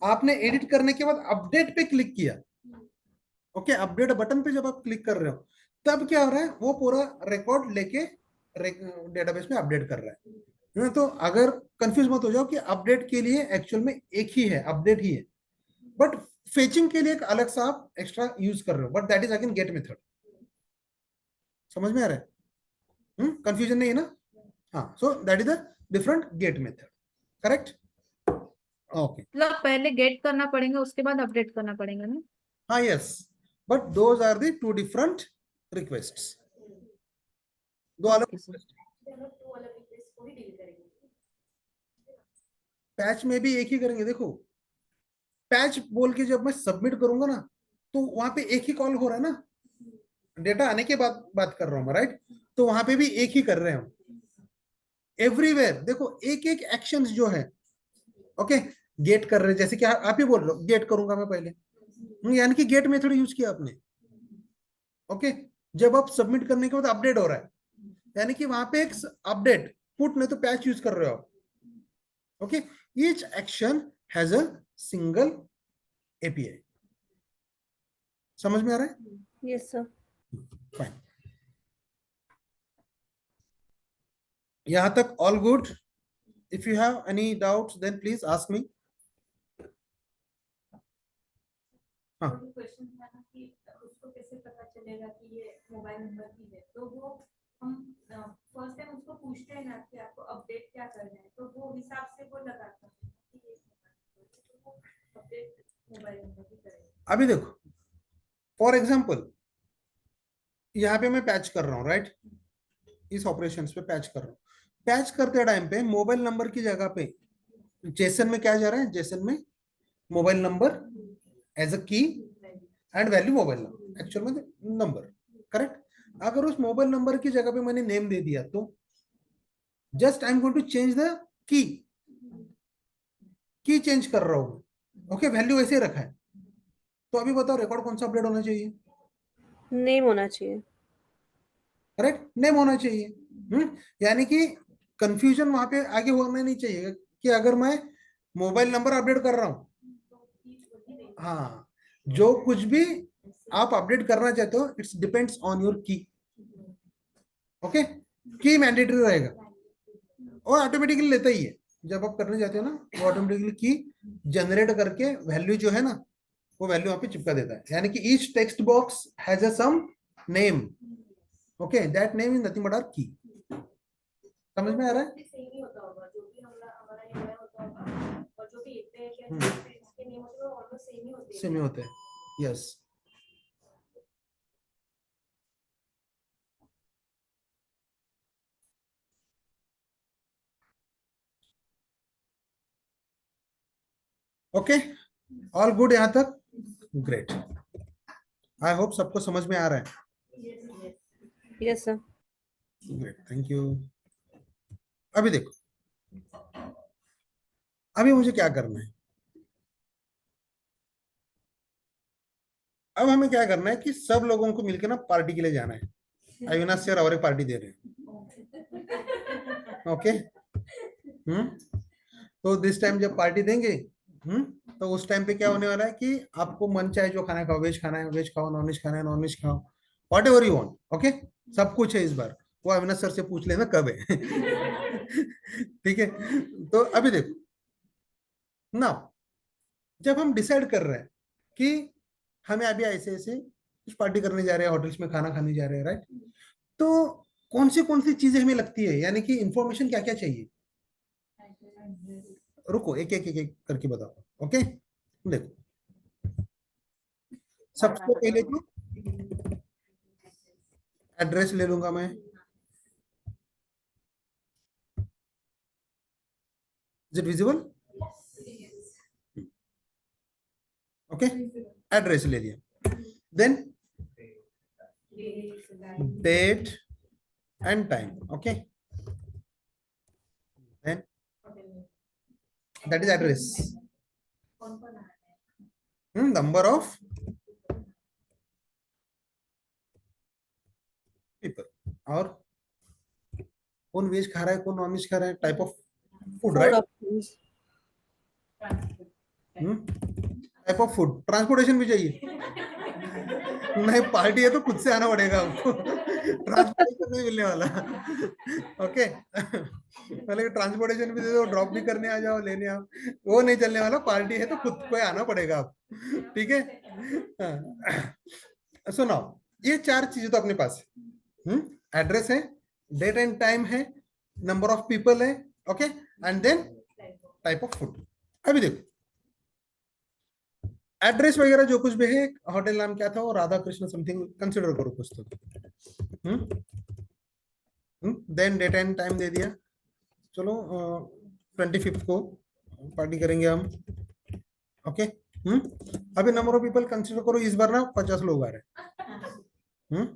आपने एडिट करने के बाद अपडेट पे क्लिक किया, ओके, अपडेट बटन पे जब आप क्लिक कर रहे हो तब क्या हो रहा है, वो पूरा रिकॉर्ड लेके डेटाबेस में अपडेट कर रहा है। तो अगर कंफ्यूज मत हो जाओ कि अपडेट के लिए एक्चुअल में एक ही है, अपडेट ही है, बट फेचिंग के लिए एक अलग सा आप एक्स्ट्रा यूज कर रहे हो, but that is again get method. समझ में आ रहा है? कंफ्यूजन नहीं है ना? हाँ, so that is the different get method, correct? Okay, मतलब पहले गेट करना पड़ेगा, उसके बाद अपडेट करना पड़ेगा ना? हाँ, yes, but those are the two different requests, दो अलग ओके सर। request। हम लोग 2 अलग रिक्वेस्ट को ही डील करेंगे। पैच में भी एक ही करेंगे। देखो, पैच बोल के जब मैं सबमिट करूंगा ना, तो वहां पे एक ही कॉल हो रहा है ना, डेटा आने के बाद बात कर रहा हूं मैं, राइट? तो वहां पे भी एक ही कर रहे हैं हम, एवरीवेयर। देखो, एक एक एक्शन जो है, ओके, गेट कर रहे हैं, जैसे कि आप ही बोल रहे हो गेट करूंगा मैं पहले, यानी कि गेट मेथड यूज किया आपने, ओके। जब आप सबमिट करने के बाद अपडेट हो रहा है, यानी कि वहां पे एक अपडेट, पुट नहीं तो पैच यूज कर रहे हो आप, okay. Each action has a single API. समझ में आ रहा है? Yes sir. फाइन, यहां तक all good? If you have any doubts then please ask me. हाँ, तो क्वेश्चन था ना कि उसको कैसे पता चलेगा कि ये मोबाइल नंबर की है, तो वो हम फर्स्ट टाइम उसको पूछते हैं ना कि आपको अपडेट क्या करना है, तो वो हिसाब से वो लगाता है कि ये अपडेट मोबाइल नंबर की करेगा। अभी देखो, फॉर एग्जांपल यहाँ पे मैं पैच कर रहा हूँ, राइट? इस ऑपरेशंस पे पैच कर रहा हूँ, पैच करते टाइम पे मोबाइल नंबर की जगह पे जेसन में क्या जा रहा है, जेसन में मोबाइल नंबर एज अ की and value mobile number, actual में नंबर, करेक्ट? अगर उस मोबाइल नंबर की जगह पे मैंने नेम दे दिया, तो just I am going to change the key, key change कर रहा हूँ, ओके, वैल्यू ऐसे रखा है। तो अभी बताओ रिकॉर्ड कौन सा अपडेट होना चाहिए? नेम होना चाहिए। करेक्ट, नेम होना चाहिए। यानी कि कंफ्यूजन वहां पे आगे होना नहीं चाहिए कि अगर मैं मोबाइल नंबर अपडेट कर रहा हूँ, हाँ, जो कुछ भी आप अपडेट करना चाहते हो, इट्स डिपेंड्स ऑन योर की, ओके। की मैंडेटरी रहेगा और ऑटोमेटिकली लेता ही है, जब आप करने जाते हो ना, वो ऑटोमेटिकली की जनरेट करके वैल्यू जो है ना, वो वैल्यू वहां पे चिपका देता है। यानी कि each text box has a some name, okay, that name is nothing but our key. समझ में आ रहा है? सेम ही होता होगा, जो भी हमारा यूआई होता होगा और जो भी एपीआई के इसके नेम होते हैं वो ऑलमोस्ट सेम ही होते हैं। सेम ही होते हैं, यस। ओके, ऑल गुड यहां तक? ग्रेट, आई होप सबको समझ में आ रहा है। Yes sir. Great, thank you. अभी देखो, अभी मुझे क्या करना है, अब हमें क्या करना है कि सब लोगों को मिलकर ना पार्टी के लिए जाना है। अविनाश सर और एक पार्टी दे रहे हैं, ओके। तो दिस टाइम जब पार्टी देंगे, तो उस टाइम पे क्या होने वाला है कि आपको मन चाहे जो खाना खाओ, वेज खाना है वेज खाओ, नॉन वेज खाना है नॉन वेज खाओ, what ever you want, okay. सब कुछ है इस बार, वो अविनाश सर से पूछ लेना कब है। ठीक है, तो अभी देखो ना, जब हम डिसाइड कर रहे हैं कि हमें अभी ऐसे ऐसे कुछ पार्टी करने जा रहे हैं, होटल्स में खाना खाने जा रहे हैं, राइट? तो कौन सी चीजें हमें लगती है, यानी कि इंफॉर्मेशन क्या क्या चाहिए? रुको, एक करके बताओ, ओके। देखो, सबसे पहले तो एड्रेस ले लूंगा मैं, is it visible? Okay, address ले लिया, then date and time, okay, then that is address, number of और कौन वेज खा रहा है, कौन नॉन वेज खा रहा है, type of food, food right? Options. Type of food, transportation भी चाहिए। नहीं, पार्टी है तो खुद से आना पड़ेगा आपको, ट्रांसपोर्टेशन नहीं मिलने वाला। ओके, पहले ट्रांसपोर्टेशन भी दे दो, ड्रॉप भी करने आ जाओ, लेने आओ, वो नहीं चलने वाला। पार्टी है तो खुद को आना पड़ेगा आप, ठीक है? सुनो, ये चार चीजें तो अपने पास है। एड्रेस है, डेट एंड टाइम है, नंबर ऑफ पीपल है, okay, and then type of food. अभी देखो, एड्रेस वगैरह जो कुछ भी है, होटल नाम क्या था, वो राधा कृष्ण समथिंग कंसिडर करो कुछ तो। देन डेट एंड टाइम दे दिया, चलो 25 को पार्टी करेंगे हम, ओके। अभी नंबर ऑफ पीपल कंसिडर करो, इस बार ना 50 लोग आ रहे हैं।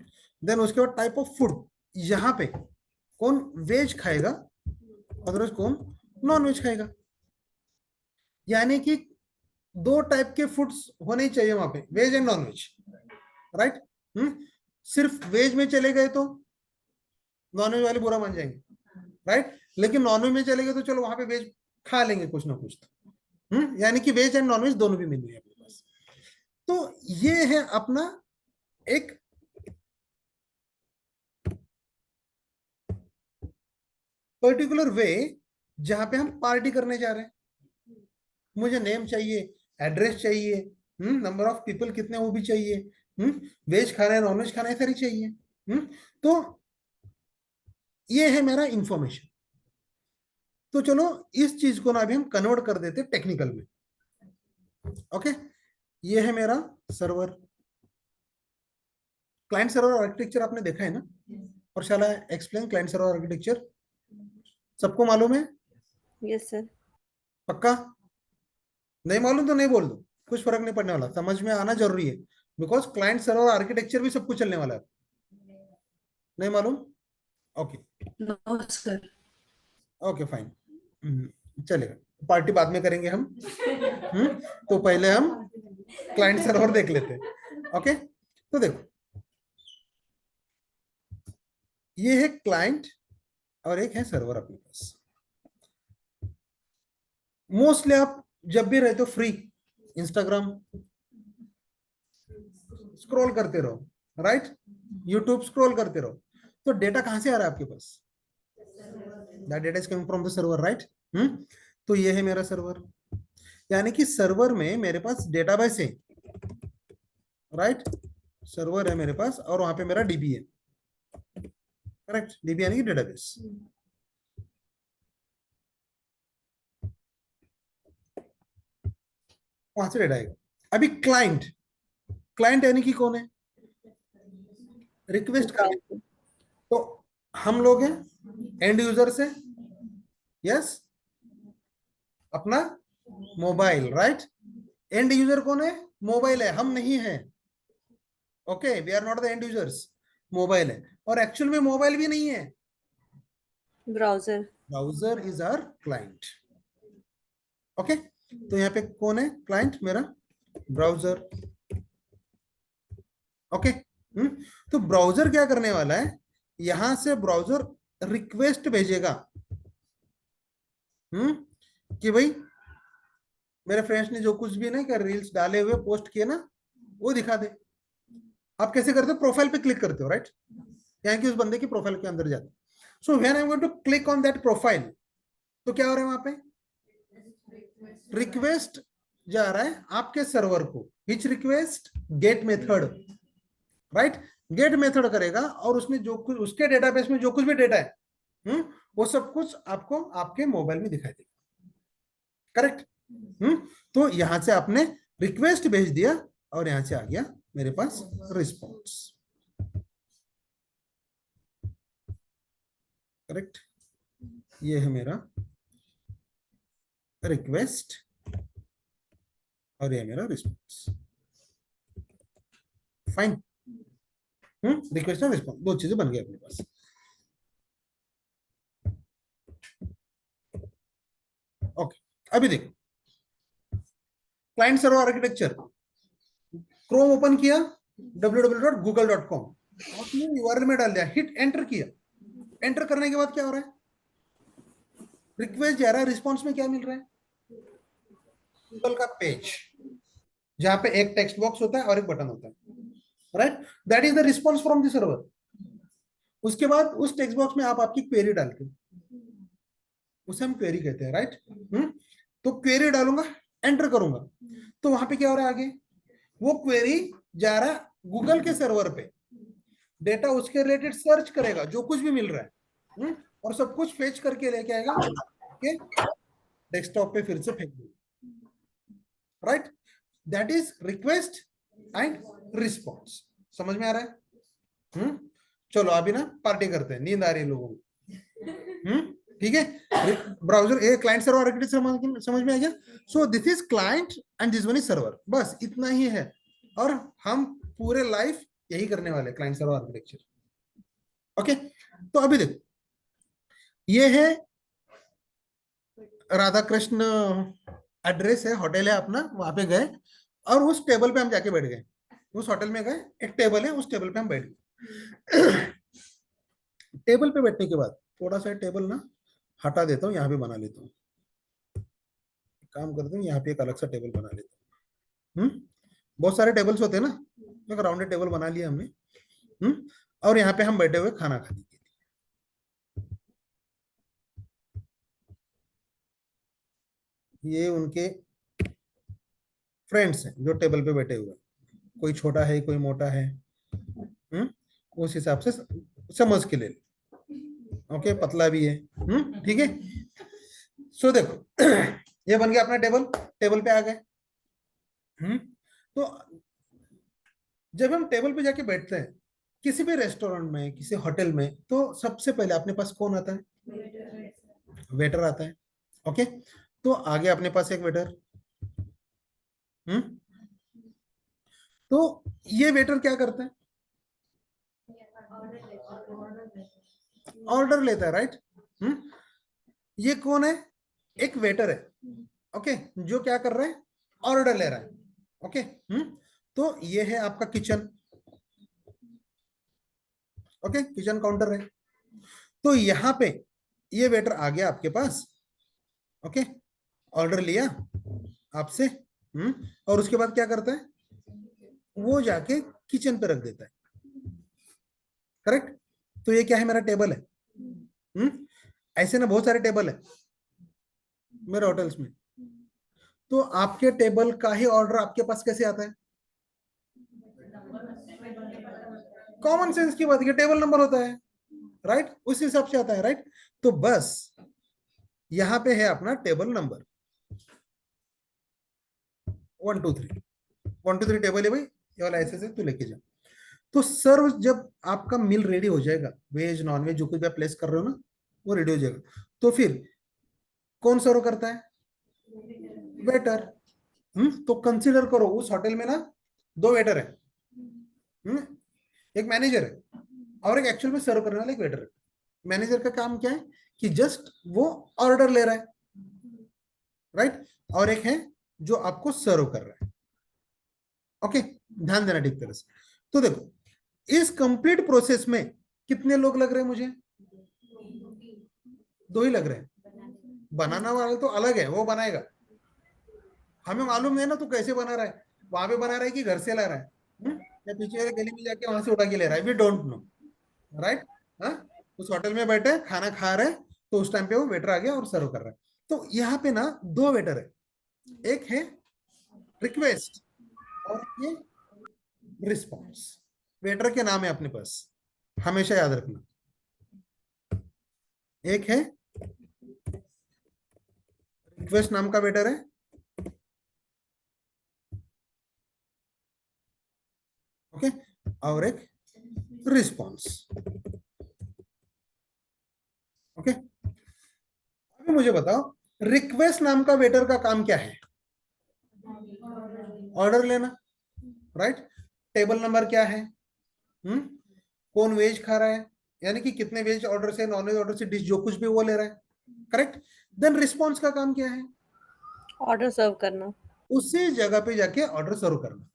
देन उसके बाद टाइप ऑफ फूड, यहाँ पे कौन वेज खाएगा, अदरवाइज कौन नॉन वेज खाएगा। यानी कि दो टाइप के फूड्स होने ही चाहिए वहां पे, veg and non veg, right? सिर्फ वेज में चले गए तो नॉन वेज वाले बुरा मान जाएंगे, राइट? लेकिन नॉन वेज में चले गए तो चलो वहां पे वेज खा लेंगे कुछ ना कुछ तो। यानी कि वेज एंड नॉन वेज दोनों भी मिल रही है अपने पास। तो ये है अपना एक पर्टिकुलर वे जहां पे हम पार्टी करने जा रहे हैं। मुझे नेम चाहिए, एड्रेस चाहिए, नंबर ऑफ पीपल कितने वो भी चाहिए, वेज खाना है, नॉन वेज खाना है, सारी चाहिए। तो ये है मेरा इंफॉर्मेशन। तो चलो इस चीज को ना अभी हम कन्वर्ट कर देते टेक्निकल में, ओके। ये है मेरा सर्वर, क्लाइंट सर्वर आर्किटेक्चर आपने देखा है ना? और शाला एक्सप्लेन क्लाइंट सर्वर आर्किटेक्चर, सबको मालूम है? Yes sir. पक्का? नहीं मालूम तो नहीं बोल दो, कुछ फर्क नहीं पड़ने वाला, समझ में आना जरूरी है, बिकॉज क्लाइंट सर्वर आर्किटेक्चर भी सब कुछ चलने वाला है। नहीं मालूम? Okay, no sir. Okay fine, चलेगा, पार्टी बाद में करेंगे हम। तो पहले हम क्लाइंट सर्वर देख लेते हैं, ओके। तो देखो, ये है क्लाइंट और एक है सर्वर अपने पास। मोस्टली आप जब भी रहते हो फ्री, इंस्टाग्राम स्क्रॉल करते रहो, राइट? यूट्यूब स्क्रॉल करते रहो, तो डेटा कहां से आ रहा है आपके पास? That data is coming from the server, right? तो ये है मेरा सर्वर, यानी कि सर्वर में मेरे पास डेटाबेस है, राइट? सर्वर है मेरे पास और वहां पे मेरा डीबी है, करेक्ट? डीबी यानी कि डेटाबेस। वहां से डेटा आएगा। अभी क्लाइंट, क्लाइंट यानी कि कौन है? रिक्वेस्ट करने, तो हम लोग हैं, एंड यूजर से, यस, अपना मोबाइल, राइट? एंड यूजर कौन है? मोबाइल है, हम नहीं है, okay. We are not the end users, mobile है, और एक्चुअल में मोबाइल भी नहीं है, browser. Browser is our client, okay. तो यहाँ पे कौन है क्लाइंट? मेरा ब्राउजर, ओके। तो ब्राउजर क्या करने वाला है, यहां से ब्राउजर रिक्वेस्ट भेजेगा, कि भाई मेरे फ्रेंड्स ने जो कुछ भी ना कर रील्स डाले हुए पोस्ट किए ना, वो दिखा दे। आप कैसे करते हो? प्रोफाइल पे क्लिक करते हो, राइट? यहाँ की उस बंदे की प्रोफाइल के अंदर जाते, so when I am going to click on that profile, तो क्या हो रहा है वहां पे? रिक्वेस्ट जा रहा है आपके सर्वर को, which request? Get method, right? Get method करेगा और उसमें जो कुछ उसके डेटाबेस में जो कुछ भी डेटा है, वो सब कुछ आपको आपके मोबाइल में दिखाई देगा, करेक्ट? तो यहां से आपने रिक्वेस्ट भेज दिया और यहां से आ गया मेरे पास रिस्पॉन्स, करेक्ट? ये है मेरा रिक्वेस्ट और ये मेरा रिस्पॉन्स, फाइन। रिक्वेस्ट और रिस्पॉन्स दो चीजें बन गई अपने पास, ओके। अभी देखो, client server architecture, Chrome open किया, www.google.com, आपने यूआरएल में डाल दिया, हिट एंटर किया, एंटर करने के बाद क्या हो रहा है, रिक्वेस्ट जा रहा है, रिस्पॉन्स में क्या मिल रहा है, गूगल का पेज जहां पे एक टेक्स्ट बॉक्स होता है और एक बटन होता है, right, that is the response from the server. उसके बाद उस टेक्स्ट बॉक्स में आप आपकी क्वेरी डालते हो, उसे हम क्वेरी कहते हैं, राइट। तो क्वेरी डालूंगा, एंटर करूंगा, तो वहां पे क्या हो रहा है, आगे वो क्वेरी जा रहा है गूगल के सर्वर पे, डेटा उसके रिलेटेड सर्च करेगा जो कुछ भी मिल रहा है, और सब कुछ फेच करके लेके आएगा, ओके, डेस्कटॉप पे फिर से फेंक देगा, right. That is request and response. समझ में आ रहा है? चलो अभी ना पार्टी करते हैं, नींद आ रही है लोगों को। ठीक है, browser a client server architecture समझ में आ गया। So this is client and this one is server, बस इतना ही है, और हम पूरे लाइफ यही करने वाले, क्लाइंट सर्वर आर्किटेक्चर। ओके, तो अभी देखो, ये है राधा कृष्ण एड्रेस है, होटल है अपना, वहां पे गए और उस टेबल पे हम जाके बैठ गए, उस होटल में गए, एक टेबल है, उस टेबल पे हम बैठ गए। टेबल पे बैठने के बाद थोड़ा सा टेबल ना हटा देता हूँ, यहाँ पे बना लेता हूँ, काम करता हूँ, यहाँ पे एक अलग सा टेबल बना लेता हूँ। बहुत सारे टेबल्स होते हैं ना, एक राउंडेड टेबल बना लिया हमने। और यहाँ पे हम बैठे हुए खाना खाने के लिए, ये उनके फ्रेंड्स हैं जो टेबल पे बैठे हुए, कोई छोटा है कोई मोटा है, उस हिसाब से समझ के ले, ओके, पतला भी है, ठीक है। सो देखो, ये बन गया अपना टेबल, टेबल पे आ गए। तो जब हम टेबल पे जाके बैठते हैं किसी भी रेस्टोरेंट में, किसी होटल में, तो सबसे पहले अपने पास कौन आता है, वेटर आता है, ओके। तो आगे अपने पास एक वेटर, तो ये वेटर क्या करता है, ऑर्डर लेता है, राइट। ये कौन है, एक वेटर है, ओके, जो क्या कर रहा है, ऑर्डर ले रहा है, ओके। तो ये है आपका किचन, ओके, किचन काउंटर है। तो यहां पे ये वेटर आ गया आपके पास, ओके, ऑर्डर लिया आपसे, और उसके बाद क्या करता है, वो जाके किचन पे रख देता है, करेक्ट। तो ये क्या है, मेरा टेबल है। ऐसे ना बहुत सारे टेबल है मेरे होटल्स में, तो आपके टेबल का ही ऑर्डर आपके पास कैसे आता है, कॉमन सेंस की बात, ये टेबल नंबर होता है, राइट, उस हिसाब से आता है, राइट। तो बस यहां पे है अपना टेबल नंबर 1 2 3, 1 2 3 टेबल है भाई, ये वाला ऐसे से तू लेके जा। तो सर्व जब आपका मील रेडी हो जाएगा, वेज नॉन वेज जो कुछ भी आप प्लेस कर रहे हो ना, वो रेडी हो जाएगा, तो फिर कौन सर्व करता है, वेटर। तो कंसीडर करो उस होटल में ना 2 वेटर है, एक मैनेजर है और एक एक्चुअल में सर्व करने वाला एक वेटर है। मैनेजर का काम क्या है कि जस्ट वो ऑर्डर ले रहा है, राइट, और एक है जो आपको सर्व कर रहा है, ओके। ध्यान देना ठीक तरह से। तो देखो, इस कंप्लीट प्रोसेस में कितने लोग लग रहे हैं मुझे, 2 ही लग रहे हैं। बनाना वाला तो अलग है, वो बनाएगा, हमें मालूम नहीं ना तो कैसे बना रहा है, वहां पे बना रहा है कि घर से ला रहा है, या पीछे वाले गली में जाके वहां से उठा के ले रहा है, वी डोंट नो, राइट। उस होटल में बैठे खाना खा रहे हैं, तो उस टाइम पे वो वेटर आ गया और सर्व कर रहा है। तो यहाँ पे ना 2 वेटर है, एक है रिक्वेस्ट और ये रिस्पॉन्स। वेटर के नाम है अपने पास, हमेशा याद रखना, एक है रिक्वेस्ट नाम का वेटर है, ओके, और एक रिस्पॉन्स, ओके। अभी मुझे बताओ, रिक्वेस्ट नाम का वेटर का काम क्या है, ऑर्डर लेना, राइट। टेबल नंबर क्या है, कौन वेज खा रहा है, यानी कि कितने वेज ऑर्डर से नॉन वेज ऑर्डर से डिश जो कुछ भी वो ले रहा है, करेक्ट। देन रिस्पॉन्स का काम क्या है, ऑर्डर सर्व करना, उसी जगह पे जाके ऑर्डर सर्व करना,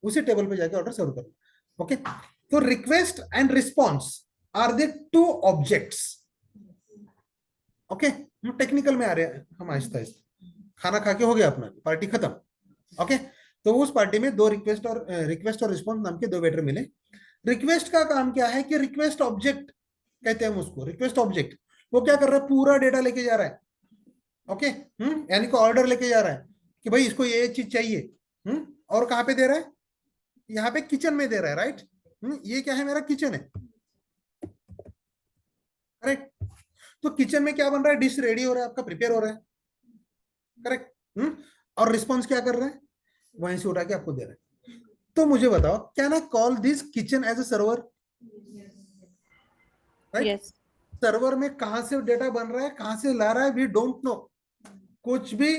उसी टेबल पे जाके ऑर्डर सर्व करना, ओके। तो request and response are the two objects. Okay, हम टेक्निकल में आ रहे हैं हम आहिस्ता आहिस्ता। खाना खा के हो गया अपना, पार्टी खत्म। ओके, तो उस पार्टी में दो रिक्वेस्ट और रिस्पॉन्स नाम के दो वेटर मिले। रिक्वेस्ट का काम क्या है कि रिक्वेस्ट ऑब्जेक्ट कहते हैं हम उसको, रिक्वेस्ट ऑब्जेक्ट। वो क्या कर रहा है, पूरा डेटा लेके जा रहा है। ओके, यानी कि ऑर्डर लेके जा रहा है कि भाई इसको ये चीज चाहिए। और कहाँ पे दे रहा है, यहाँ पे किचन में दे रहा है, राइट। ये क्या है, मेरा किचन है, करेक्ट। तो किचन में क्या बन रहा है, डिश रेडी हो रहा है आपका, प्रिपेयर हो रहा है, करेक्ट। और रिस्पॉन्स क्या कर रहा है, वहीं से उठा के आपको दे रहा है। तो मुझे बताओ, can I call this kitchen as a server, right. Yes, server में कहां से डेटा बन रहा है, कहां से ला रहा है, वी डोंट नो। कुछ भी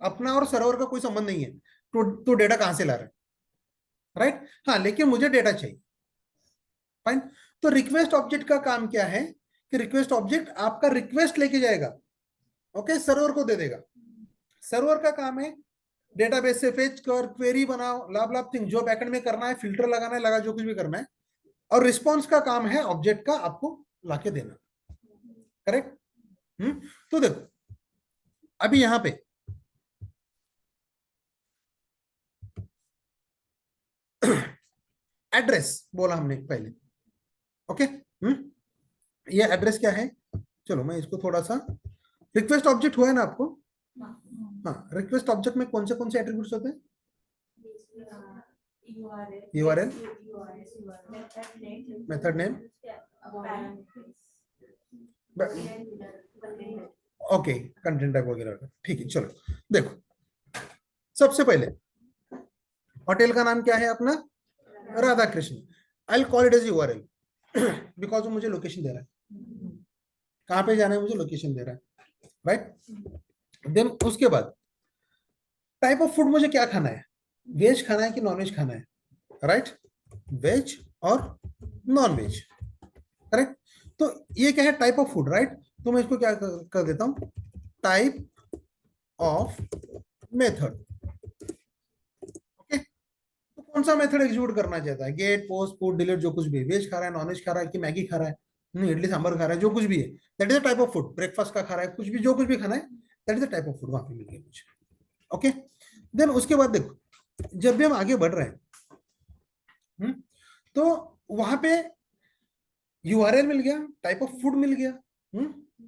अपना और सर्वर का कोई संबंध नहीं है। तो डेटा कहां से ला रहा है, राइट। हाँ, लेकिन मुझे डेटा चाहिए, फाइन। तो रिक्वेस्ट ऑब्जेक्ट का काम क्या है कि रिक्वेस्ट ऑब्जेक्ट आपका रिक्वेस्ट लेके जाएगा, ओके, सर्वर को दे देगा। सर्वर का काम है डेटाबेस से फेच कर, क्वेरी बनाओ, लाभ लाभ थिंग जो बैकएंड में करना है, फिल्टर लगाना है, लगा जो कुछ भी करना है। और रिस्पॉन्स का काम है ऑब्जेक्ट का आपको लाके देना, करेक्ट। तो देखो अभी यहां पे एड्रेस बोला हमने पहले, ओके। ये एड्रेस क्या है, चलो मैं इसको थोड़ा सा, रिक्वेस्ट ऑब्जेक्ट हुआ है ना आपको। हाँ, रिक्वेस्ट ऑब्जेक्ट में कौन से एट्रीब्यूट्स होते हैं, URL, method name, okay, content tag वगैरह, ठीक है। चलो देखो, सबसे पहले होटल का नाम क्या है अपना, Radha Krishna. I call it as URL because वो मुझे लोकेशन दे रहा है, कहां पे जाना है मुझे लोकेशन दे रहा है, राइट। देन उसके बाद टाइप ऑफ फूड मुझे क्या खाना है, वेज खाना है कि नॉन वेज खाना है, राइट। वेज और नॉन वेज, करेक्ट। तो ये क्या है, टाइप ऑफ फूड, राइट। तो मैं इसको क्या कर देता हूं, टाइप ऑफ मेथड, ओके। तो कौन सा मेथड एग्जीक्यूट करना चाहता है, गेट, पोस्ट, पुट, डिलीट, जो कुछ भी, वेज खा रहा है, नॉन वेज खा रहा है कि मैगी खा रहा है, इडली सांभर खा रहा है, जो कुछ भी है, that is the type of food. Breakfast का खा रहा है, कुछ भी, जो कुछ भी खाना है, that is the type of food, वहां पे मिल गया मुझे, ओके। देन उसके बाद देखो, जब भी हम आगे बढ़ रहे हैं, तो वहां पे URL मिल गया, टाइप ऑफ फूड मिल गया,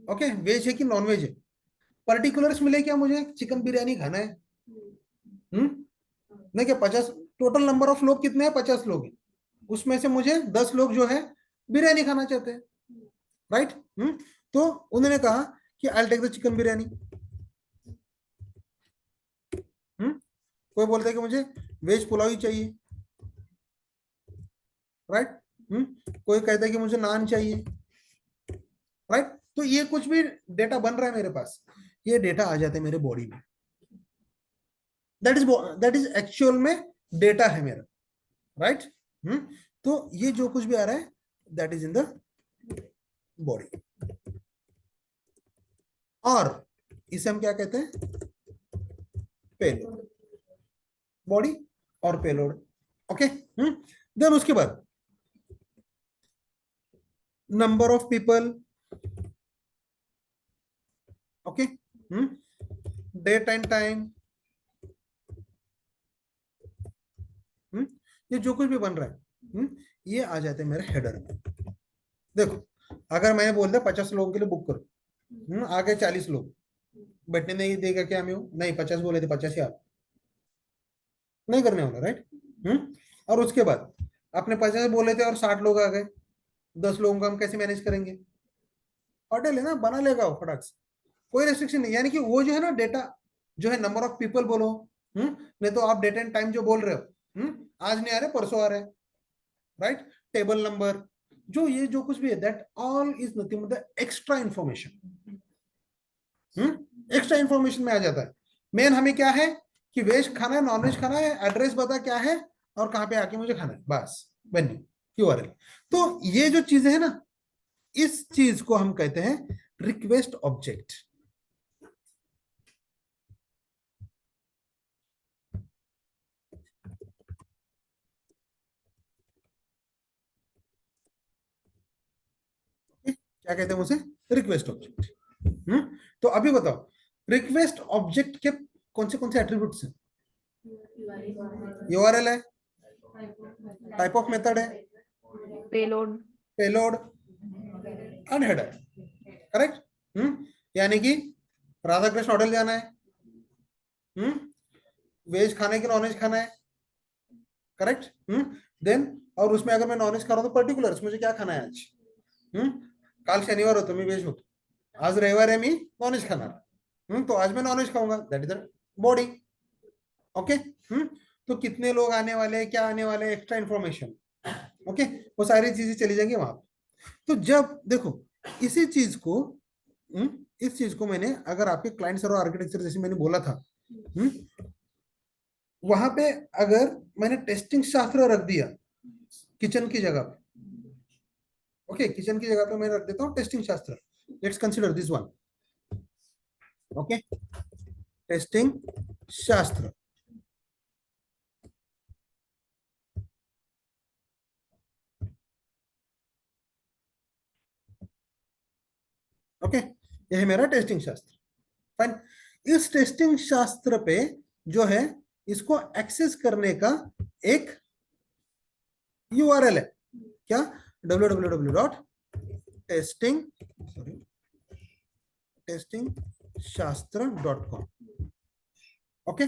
ओके, वेज है कि नॉन वेज है, पर्टिकुलर्स मिले क्या, मुझे चिकन बिरयानी खाना है, नहीं क्या 50, टोटल नंबर ऑफ लोग कितने हैं, 50 लोग हैं, उसमें से मुझे 10 लोग जो है बिरयानी खाना चाहते हैं, राइट। तो उन्होंने कहा कि I take the chicken biryani. कोई बोलता है कि मुझे वेज पुलाव ही चाहिए, राइट। कोई कहता है कि मुझे नान चाहिए, राइट। तो ये कुछ भी डेटा बन रहा है मेरे पास, ये डेटा आ जाता है मेरे बॉडी में, दैट इज एक्चुअल में डेटा है मेरा, राइट। तो ये जो कुछ भी आ रहा है that is in the body. और इसे हम क्या कहते हैं, पेलोड, बॉडी और पेलोड, ओके। देन उसके बाद number of people, okay, date and time, ये जो कुछ भी बन रहा है, ये आ जाते हैं मेरे हेडर में। देखो, अगर मैंने बोल दिया 50 लोगों के लिए बुक करो, आ गए 40 लोग, बैठने नहीं देगा क्या, मैं नहीं 50 बोले थे 50 ही आप नहीं करने वाला, राइट। और उसके बाद आपने 50 बोले थे और 60 लोग आ गए, 10 लोगों का हम कैसे मैनेज करेंगे, होटल है ना, बना लेगा वो फटाक से, कोई रेस्ट्रिक्शन नहीं। यानी कि वो जो है ना डेटा, जो है नंबर ऑफ पीपल बोलो, नहीं तो आप डेट एंड टाइम जो बोल रहे हो, आज नहीं आ रहे परसों आ रहे, राइट। टेबल नंबर, जो ये जो कुछ भी है, that all is nothing but the extra information, extra information में आ जाता है। मेन हमें क्या है कि वेज खाना है, नॉन वेज खाना है, एड्रेस बता क्या है और कहां पे आके मुझे खाना है, बस वेन्यू, URL। तो ये जो चीजें है ना, इस चीज को हम कहते हैं रिक्वेस्ट ऑब्जेक्ट। क्या कहते हैं उसे, रिक्वेस्ट ऑब्जेक्ट। तो अभी बताओ रिक्वेस्ट ऑब्जेक्ट के कौन से एट्रीब्यूट्स हैं? यूआरएल है, टाइप ऑफ मेथड है, payload, payload and header, correct. यानी कि राधा कृष्ण होटल जाना है, वेज खाना है कि नॉन वेज खाना है, करेक्ट। देन और उसमें अगर मैं नॉन वेज खा रहा हूं तो पर्टिकुलर्स मुझे क्या खाना है आज, काल शनिवार होतो मी वेज होतो, आज रविवार है मी नॉन वेज खाणार, तो आज मैं नॉन वेज खाऊंगा, that is the body. Okay, तो कितने लोग आने वाले हैं, क्या आने वाले हैं, एक्स्ट्रा इंफॉर्मेशन, ओके, वो सारी चीजें चली जाएंगी वहां पे। तो जब देखो इसी चीज को, इस चीज को मैंने अगर आपके क्लाइंट सर्वर आर्किटेक्चर जैसे मैंने बोला था, वहां पे अगर मैंने टेस्टिंग शास्त्र रख दिया किचन की जगह पे, ओके, किचन की जगह पे मैं रख देता हूं टेस्टिंग शास्त्र। Let's consider this one, okay, testing शास्त्र। ओके, ये है मेरा टेस्टिंग शास्त्र, फाइन। इस टेस्टिंग शास्त्र पे जो है इसको एक्सेस करने का एक यूआरएल है, क्या, www.testingshastra.com। ओके,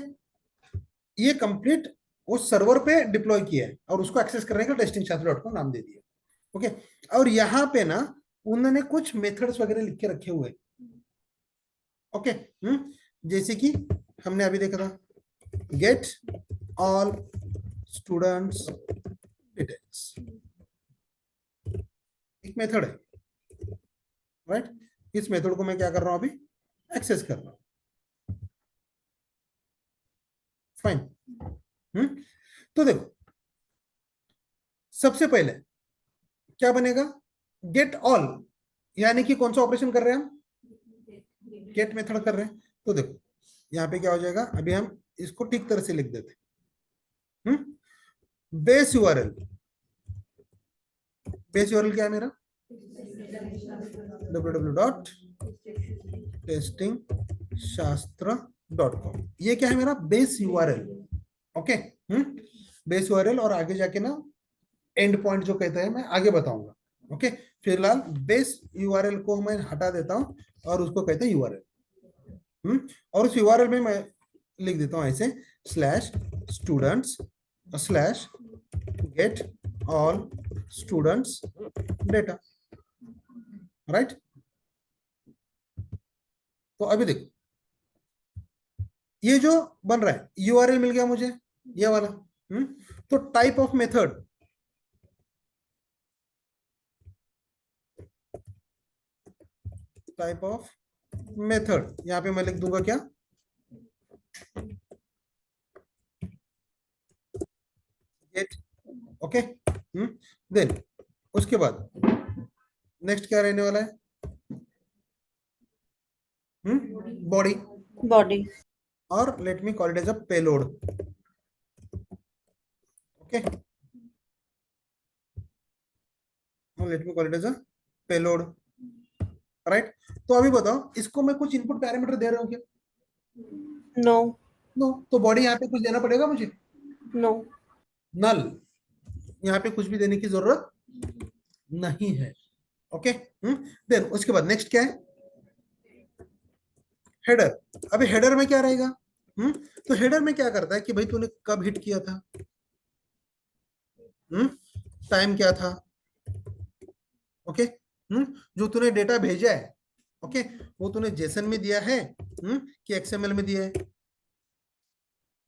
ये कंप्लीट उस सर्वर पे डिप्लॉय किया है और उसको एक्सेस करने का testingshastra.com नाम दे दिया। ओके, और यहाँ पे ना उन्होंने कुछ मेथड्स वगैरह लिख के रखे हुए, ओके, जैसे कि हमने अभी देखा था गेट ऑल स्टूडेंट्स डिटेल्स, एक मेथड है, राइट। इस मेथड को मैं क्या कर रहा हूं अभी, एक्सेस कर रहा हूं, फाइन। तो देखो सबसे पहले क्या बनेगा, गेट ऑल, यानी कि कौन सा ऑपरेशन कर रहे हैं हम, गेट मेथड कर रहे हैं। तो देखो यहाँ पे क्या हो जाएगा, अभी हम इसको ठीक तरह से लिख देते हैं, बेस यूआरएल, बेस यूआरएल क्या है मेरा, www.testingshastra.com, ये क्या है मेरा base URL, okay, base URL. और आगे जाके ना एंड पॉइंट जो कहते हैं मैं आगे बताऊंगा, ओके। फिलहाल बेस यूआरएल को मैं हटा देता हूं और उसको कहते हैं यूआरएल, और उस यूआरएल में मैं लिख देता हूं ऐसे /students /get all students data, right. तो अभी देखो ये जो बन रहा है यूआरएल मिल गया मुझे, ये वाला, तो type of method, type of method यहां पे मैं लिख दूंगा क्या, गेट, ओके। देन उसके बाद नेक्स्ट क्या रहने वाला है, बॉडी, बॉडी, और let me call it as a payload, okay, let me call it as a payload, right. तो अभी बताओ इसको मैं कुछ इनपुट पैरामीटर दे रहा हूं क्या, नो, नो। तो बॉडी यहाँ पे कुछ देना पड़ेगा मुझे, नो, नल, यहाँ पे कुछ भी देने की जरूरत नहीं है, ओके। देन उसके बाद नेक्स्ट क्या है, हेडर। अभी हेडर में क्या रहेगा, तो हेडर में क्या करता है कि भाई तूने कब हिट किया था, टाइम क्या था, ओके, जो तूने डेटा भेजा है, ओके, वो तूने जेसन में दिया है कि एक्सएमएल में दिया है,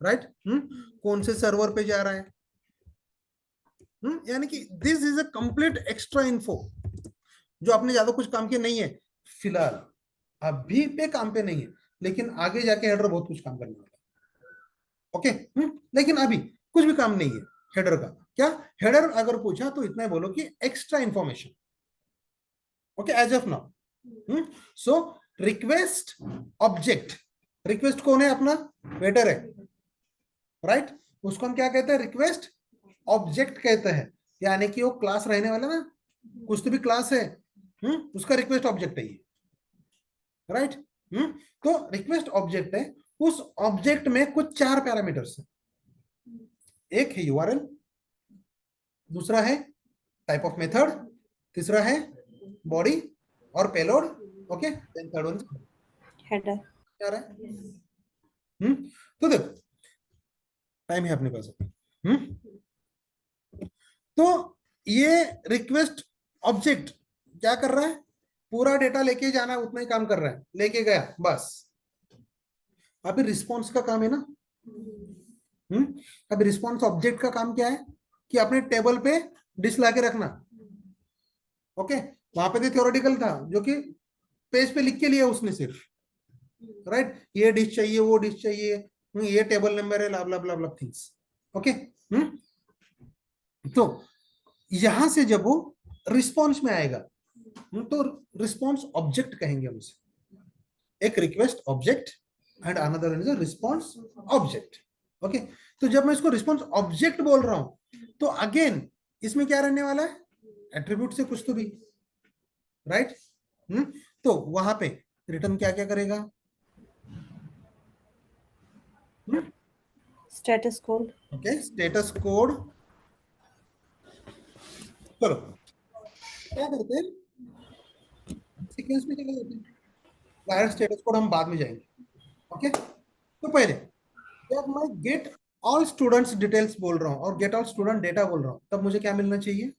राइट, कौन से सर्वर पे जा रहा है, यानी कि this is a complete extra info जो आपने ज्यादा कुछ काम किया नहीं है, फिलहाल अभी पे काम पे नहीं है, लेकिन आगे जाके हेडर बहुत कुछ काम करने वाला है, ओके। लेकिन अभी कुछ भी काम नहीं है हेडर का, क्या हेडर अगर पूछा तो इतना ही बोलो कि extra information, okay, as of now. So request object, request कौन है, अपना वेटर है, राइट, उसको हम क्या कहते हैं, रिक्वेस्ट ऑब्जेक्ट कहते हैं, यानी कि वो क्लास रहने वाला ना, कुछ तो भी क्लास है, उसका रिक्वेस्ट ऑब्जेक्ट है ये, राइट। तो रिक्वेस्ट ऑब्जेक्ट है, उस ऑब्जेक्ट में कुछ 4 पैरामीटर्स है। एक है यूआरएल, दूसरा है टाइप ऑफ मेथड, तीसरा है बॉडी और payload, okay, then third one header. क्या रहा है। तो देखो टाइम है अपने पास। तो ये रिक्वेस्ट ऑब्जेक्ट क्या कर रहा है, पूरा डेटा लेके जाना है, उतना ही काम कर रहा है, लेके गया बस। अभी रिस्पॉन्स का काम है ना। अभी रिस्पॉन्स ऑब्जेक्ट का काम क्या है कि अपने टेबल पे डिश लाके रखना, ओके। वहां पे तो थ्योरेटिकल था जो कि पेज पे लिख के लिया उसने सिर्फ, राइट, ये डिश चाहिए, वो डिश चाहिए, ये टेबल नंबर है, लाभ लाभ लाभ लाभ थिंग्स, ओके। तो यहां से जब वो रिस्पॉन्स में आएगा तो रिस्पॉन्स ऑब्जेक्ट कहेंगे हम उसे, एक request object and another is a response object, okay. तो जब मैं इसको रिस्पॉन्स ऑब्जेक्ट बोल रहा हूं तो अगेन इसमें क्या रहने वाला है, एट्रीब्यूट से कुछ तो भी, राइट। तो वहां पे रिटर्न क्या क्या करेगा, status code. Okay, status code. चलो क्या करते हैं, सीक्वेंस में चले जाते हैं, वायर स्टेटस कोड हम बाद में जाएंगे, ओके। तो पहले जब मैं गेट ऑल स्टूडेंट्स डिटेल्स बोल रहा हूँ और गेट ऑल स्टूडेंट डेटा बोल रहा हूँ, तब मुझे क्या मिलना चाहिए,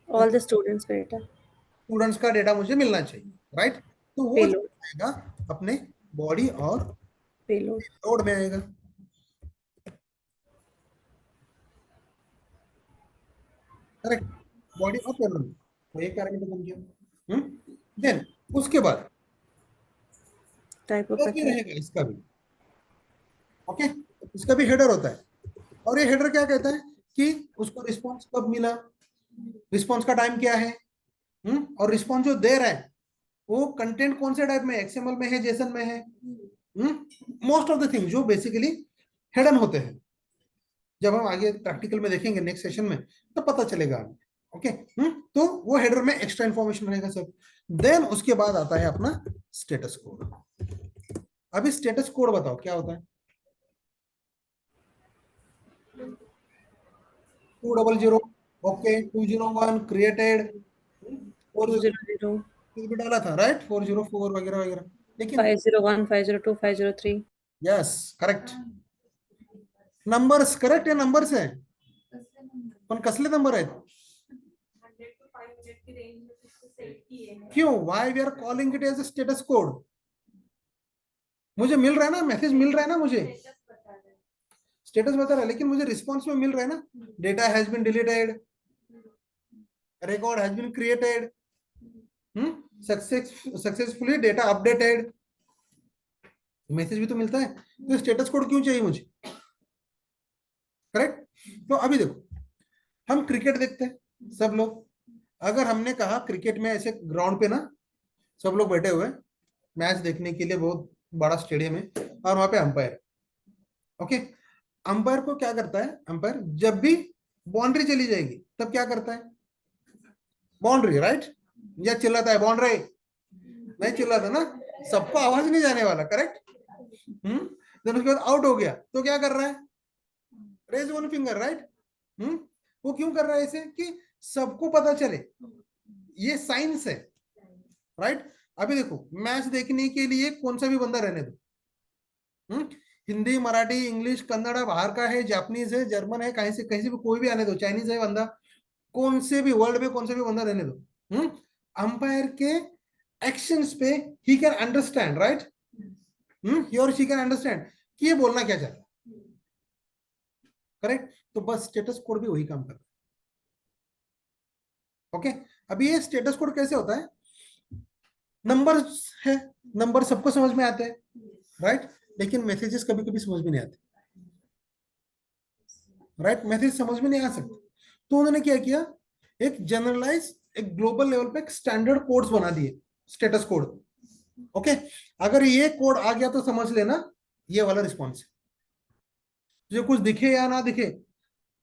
all the students data. Students का डेटा मुझे मिलना चाहिए, राइट। तो वो पेलोड। आएगा अपने बॉडी और पेलोड। लोड में आएगा, करेक्ट, बॉडी और पेलोड में, तो एक पैरामीटर बन गया। देन उसके बाद टाइप ऑफ ये मेथड। रहेगा इसका भी, ओके, इसका भी हेडर होता है। और ये हेडर क्या कहता है कि उसको रिस्पॉन्स कब मिला, रिस्पॉन्स का टाइम क्या है, और रिस्पॉन्स जो दे रहा है वो कंटेंट कौन से टाइप में, एक्सएमएल में है, जेसन में है, मोस्ट ऑफ द थिंग जो बेसिकली हिडन होते हैं। जब हम आगे प्रैक्टिकल में देखेंगे नेक्स्ट सेशन में तो पता चलेगा, ओके। तो वो हेडर में एक्स्ट्रा इंफॉर्मेशन रहेगा सब। देन उसके बाद आता है अपना स्टेटस कोड। अभी स्टेटस कोड बताओ क्या होता है। 200, ओके, 201 क्रिएटेड, 200 भी डाला था, राइट, 404 वगैरह वगैरह, लेकिन 501 502 503। यस करेक्ट, नंबर्स करेक्ट है, नंबर्स है पण कसले नंबर आहेत, 100 to 500 की रेंज में कुछ सेट किए हैं। क्यों, why we are calling it as a status code, मुझे मिल रहा है ना, मैसेज मिल रहा है ना, मुझे स्टेटस बता रहे हैं। स्टेटस बता रहा है, लेकिन मुझे रिस्पॉन्स में मिल रहा है ना, data has been deleted, record has been created, successfully data updated, message भी तो मिलता है। तो स्टेटस कोड क्यों चाहिए मुझे, करेक्ट। तो अभी देखो हम क्रिकेट देखते हैं सब लोग, अगर हमने कहा क्रिकेट में ऐसे ग्राउंड पे ना सब लोग बैठे हुए मैच देखने के लिए, बहुत बड़ा स्टेडियम है और वहां पे अंपायर, ओके। अंपायर को क्या करता है, अंपायर जब भी बाउंड्री चली जाएगी तब क्या करता है, बाउंड्री, राइट, या चिल्लाता है बाउंड्री, नहीं चिल्लाता ना, सबको आवाज नहीं जाने वाला, करेक्ट। देन उसके बाद आउट हो गया तो क्या कर रहा है, रेज वन फिंगर, राइट। वो क्यों कर रहा है ऐसे कि सबको पता चले, ये साइंस है, राइट। अभी देखो मैच देखने के लिए कौन सा भी बंदा रहने दो, हिंदी मराठी इंग्लिश कन्नड़ा, बाहर का है, जापानीज है, जर्मन है, कहीं से भी कोई भी आने दो, चाइनीज है बंदा, कौन से भी वर्ल्ड में कौन से भी बंदा रहने दो, अंपायर के एक्शंस पे ही कैन अंडरस्टैंड, राइट, ही और शी कैन अंडरस्टैंड कि ये बोलना क्या चाहता है, करेक्ट। तो बस स्टेटस कोड भी वही काम करता है, ओके। अभी ये स्टेटस कोड कैसे होता है, नंबर है, नंबर सबको समझ में आते हैं, राइट, लेकिन मैसेजेस कभी कभी समझ में नहीं आते, राइट, मैसेज समझ में नहीं आ सकते। तो उन्होंने क्या किया, एक जनरलाइज, एक ग्लोबल लेवल पे एक स्टैंडर्ड कोड्स बना दिए, स्टेटस कोड, ओके। अगर ये कोड आ गया तो समझ लेना ये वाला रिस्पॉन्स है, जो कुछ दिखे या ना दिखे,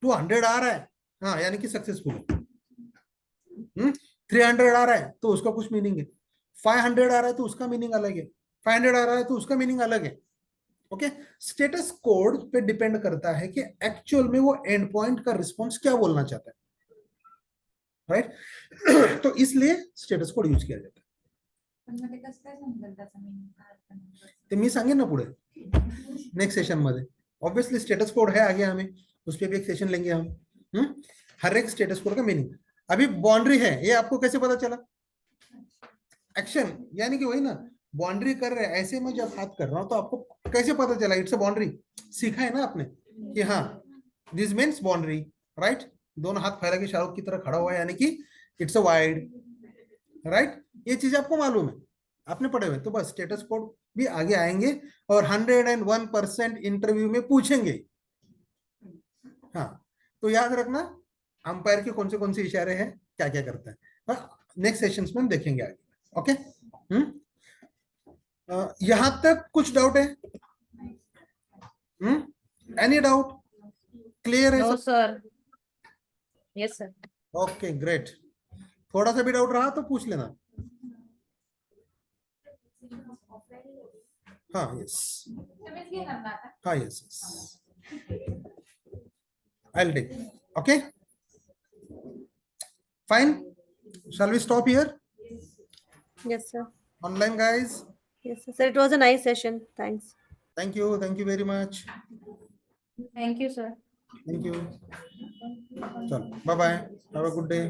200 आ रहा है, हाँ यानी कि सक्सेसफुल, 300 आ रहा है तो उसका कुछ मीनिंग है, 500 आ रहा है तो उसका मीनिंग अलग है, 500 आ रहा है तो उसका मीनिंग अलग है। ओके, स्टेटस कोड पे डिपेंड करता है कि एक्चुअल में वो एंड पॉइंट का रिस्पॉन्स क्या बोलना चाहता है, राइट? तो इसलिए स्टेटस कोड यूज किया जाता है। ते मी सांगेन ना पुढे नेक्स्ट सेशन मध्ये, ऑब्वियसली स्टेटस कोड है आगे, हमें उस पर भी एक सेशन लेंगे हम। हर एक स्टेटस कोड का मीनिंग। अभी बाउंड्री है, ये आपको कैसे पता चला? एक्शन, यानी कि वही ना, बाउंड्री कर रहे हैं, ऐसे में जब हाथ कर रहा हूं तो आपको कैसे पता चला इट्स अ बाउंड्री? सीखा है ना आपने कि हाँ दिस मीन्स बाउंड्री, राइट? दोनों हाथ फैला के शाहरुख की तरह खड़ा हुआ है, यानी कि इट्स अ वाइड, राइट? ये चीज आपको मालूम है, आपने पढ़े हुए, तो बस स्टेटस कोड भी आगे आएंगे और 101% इंटरव्यू में पूछेंगे। हाँ, तो याद रखना अंपायर के कौन से इशारे हैं, क्या क्या करता है, नेक्स्ट सेशंस में हम देखेंगे आगे। ओके, यहां तक कुछ डाउट है? Any doubt? क्लियर है नो सब? Sir, yes sir. Okay great, थोड़ा सा भी डाउट रहा तो पूछ लेना। हाँ यस, हाँ yes yes, I'll take it. Okay, fine, shall we stop here? Yes, sir. Online guys, Yes, sir. Sir, it was a nice session. Thanks. thank you very much, thank you sir. thank you, चलो bye bye, have a good day.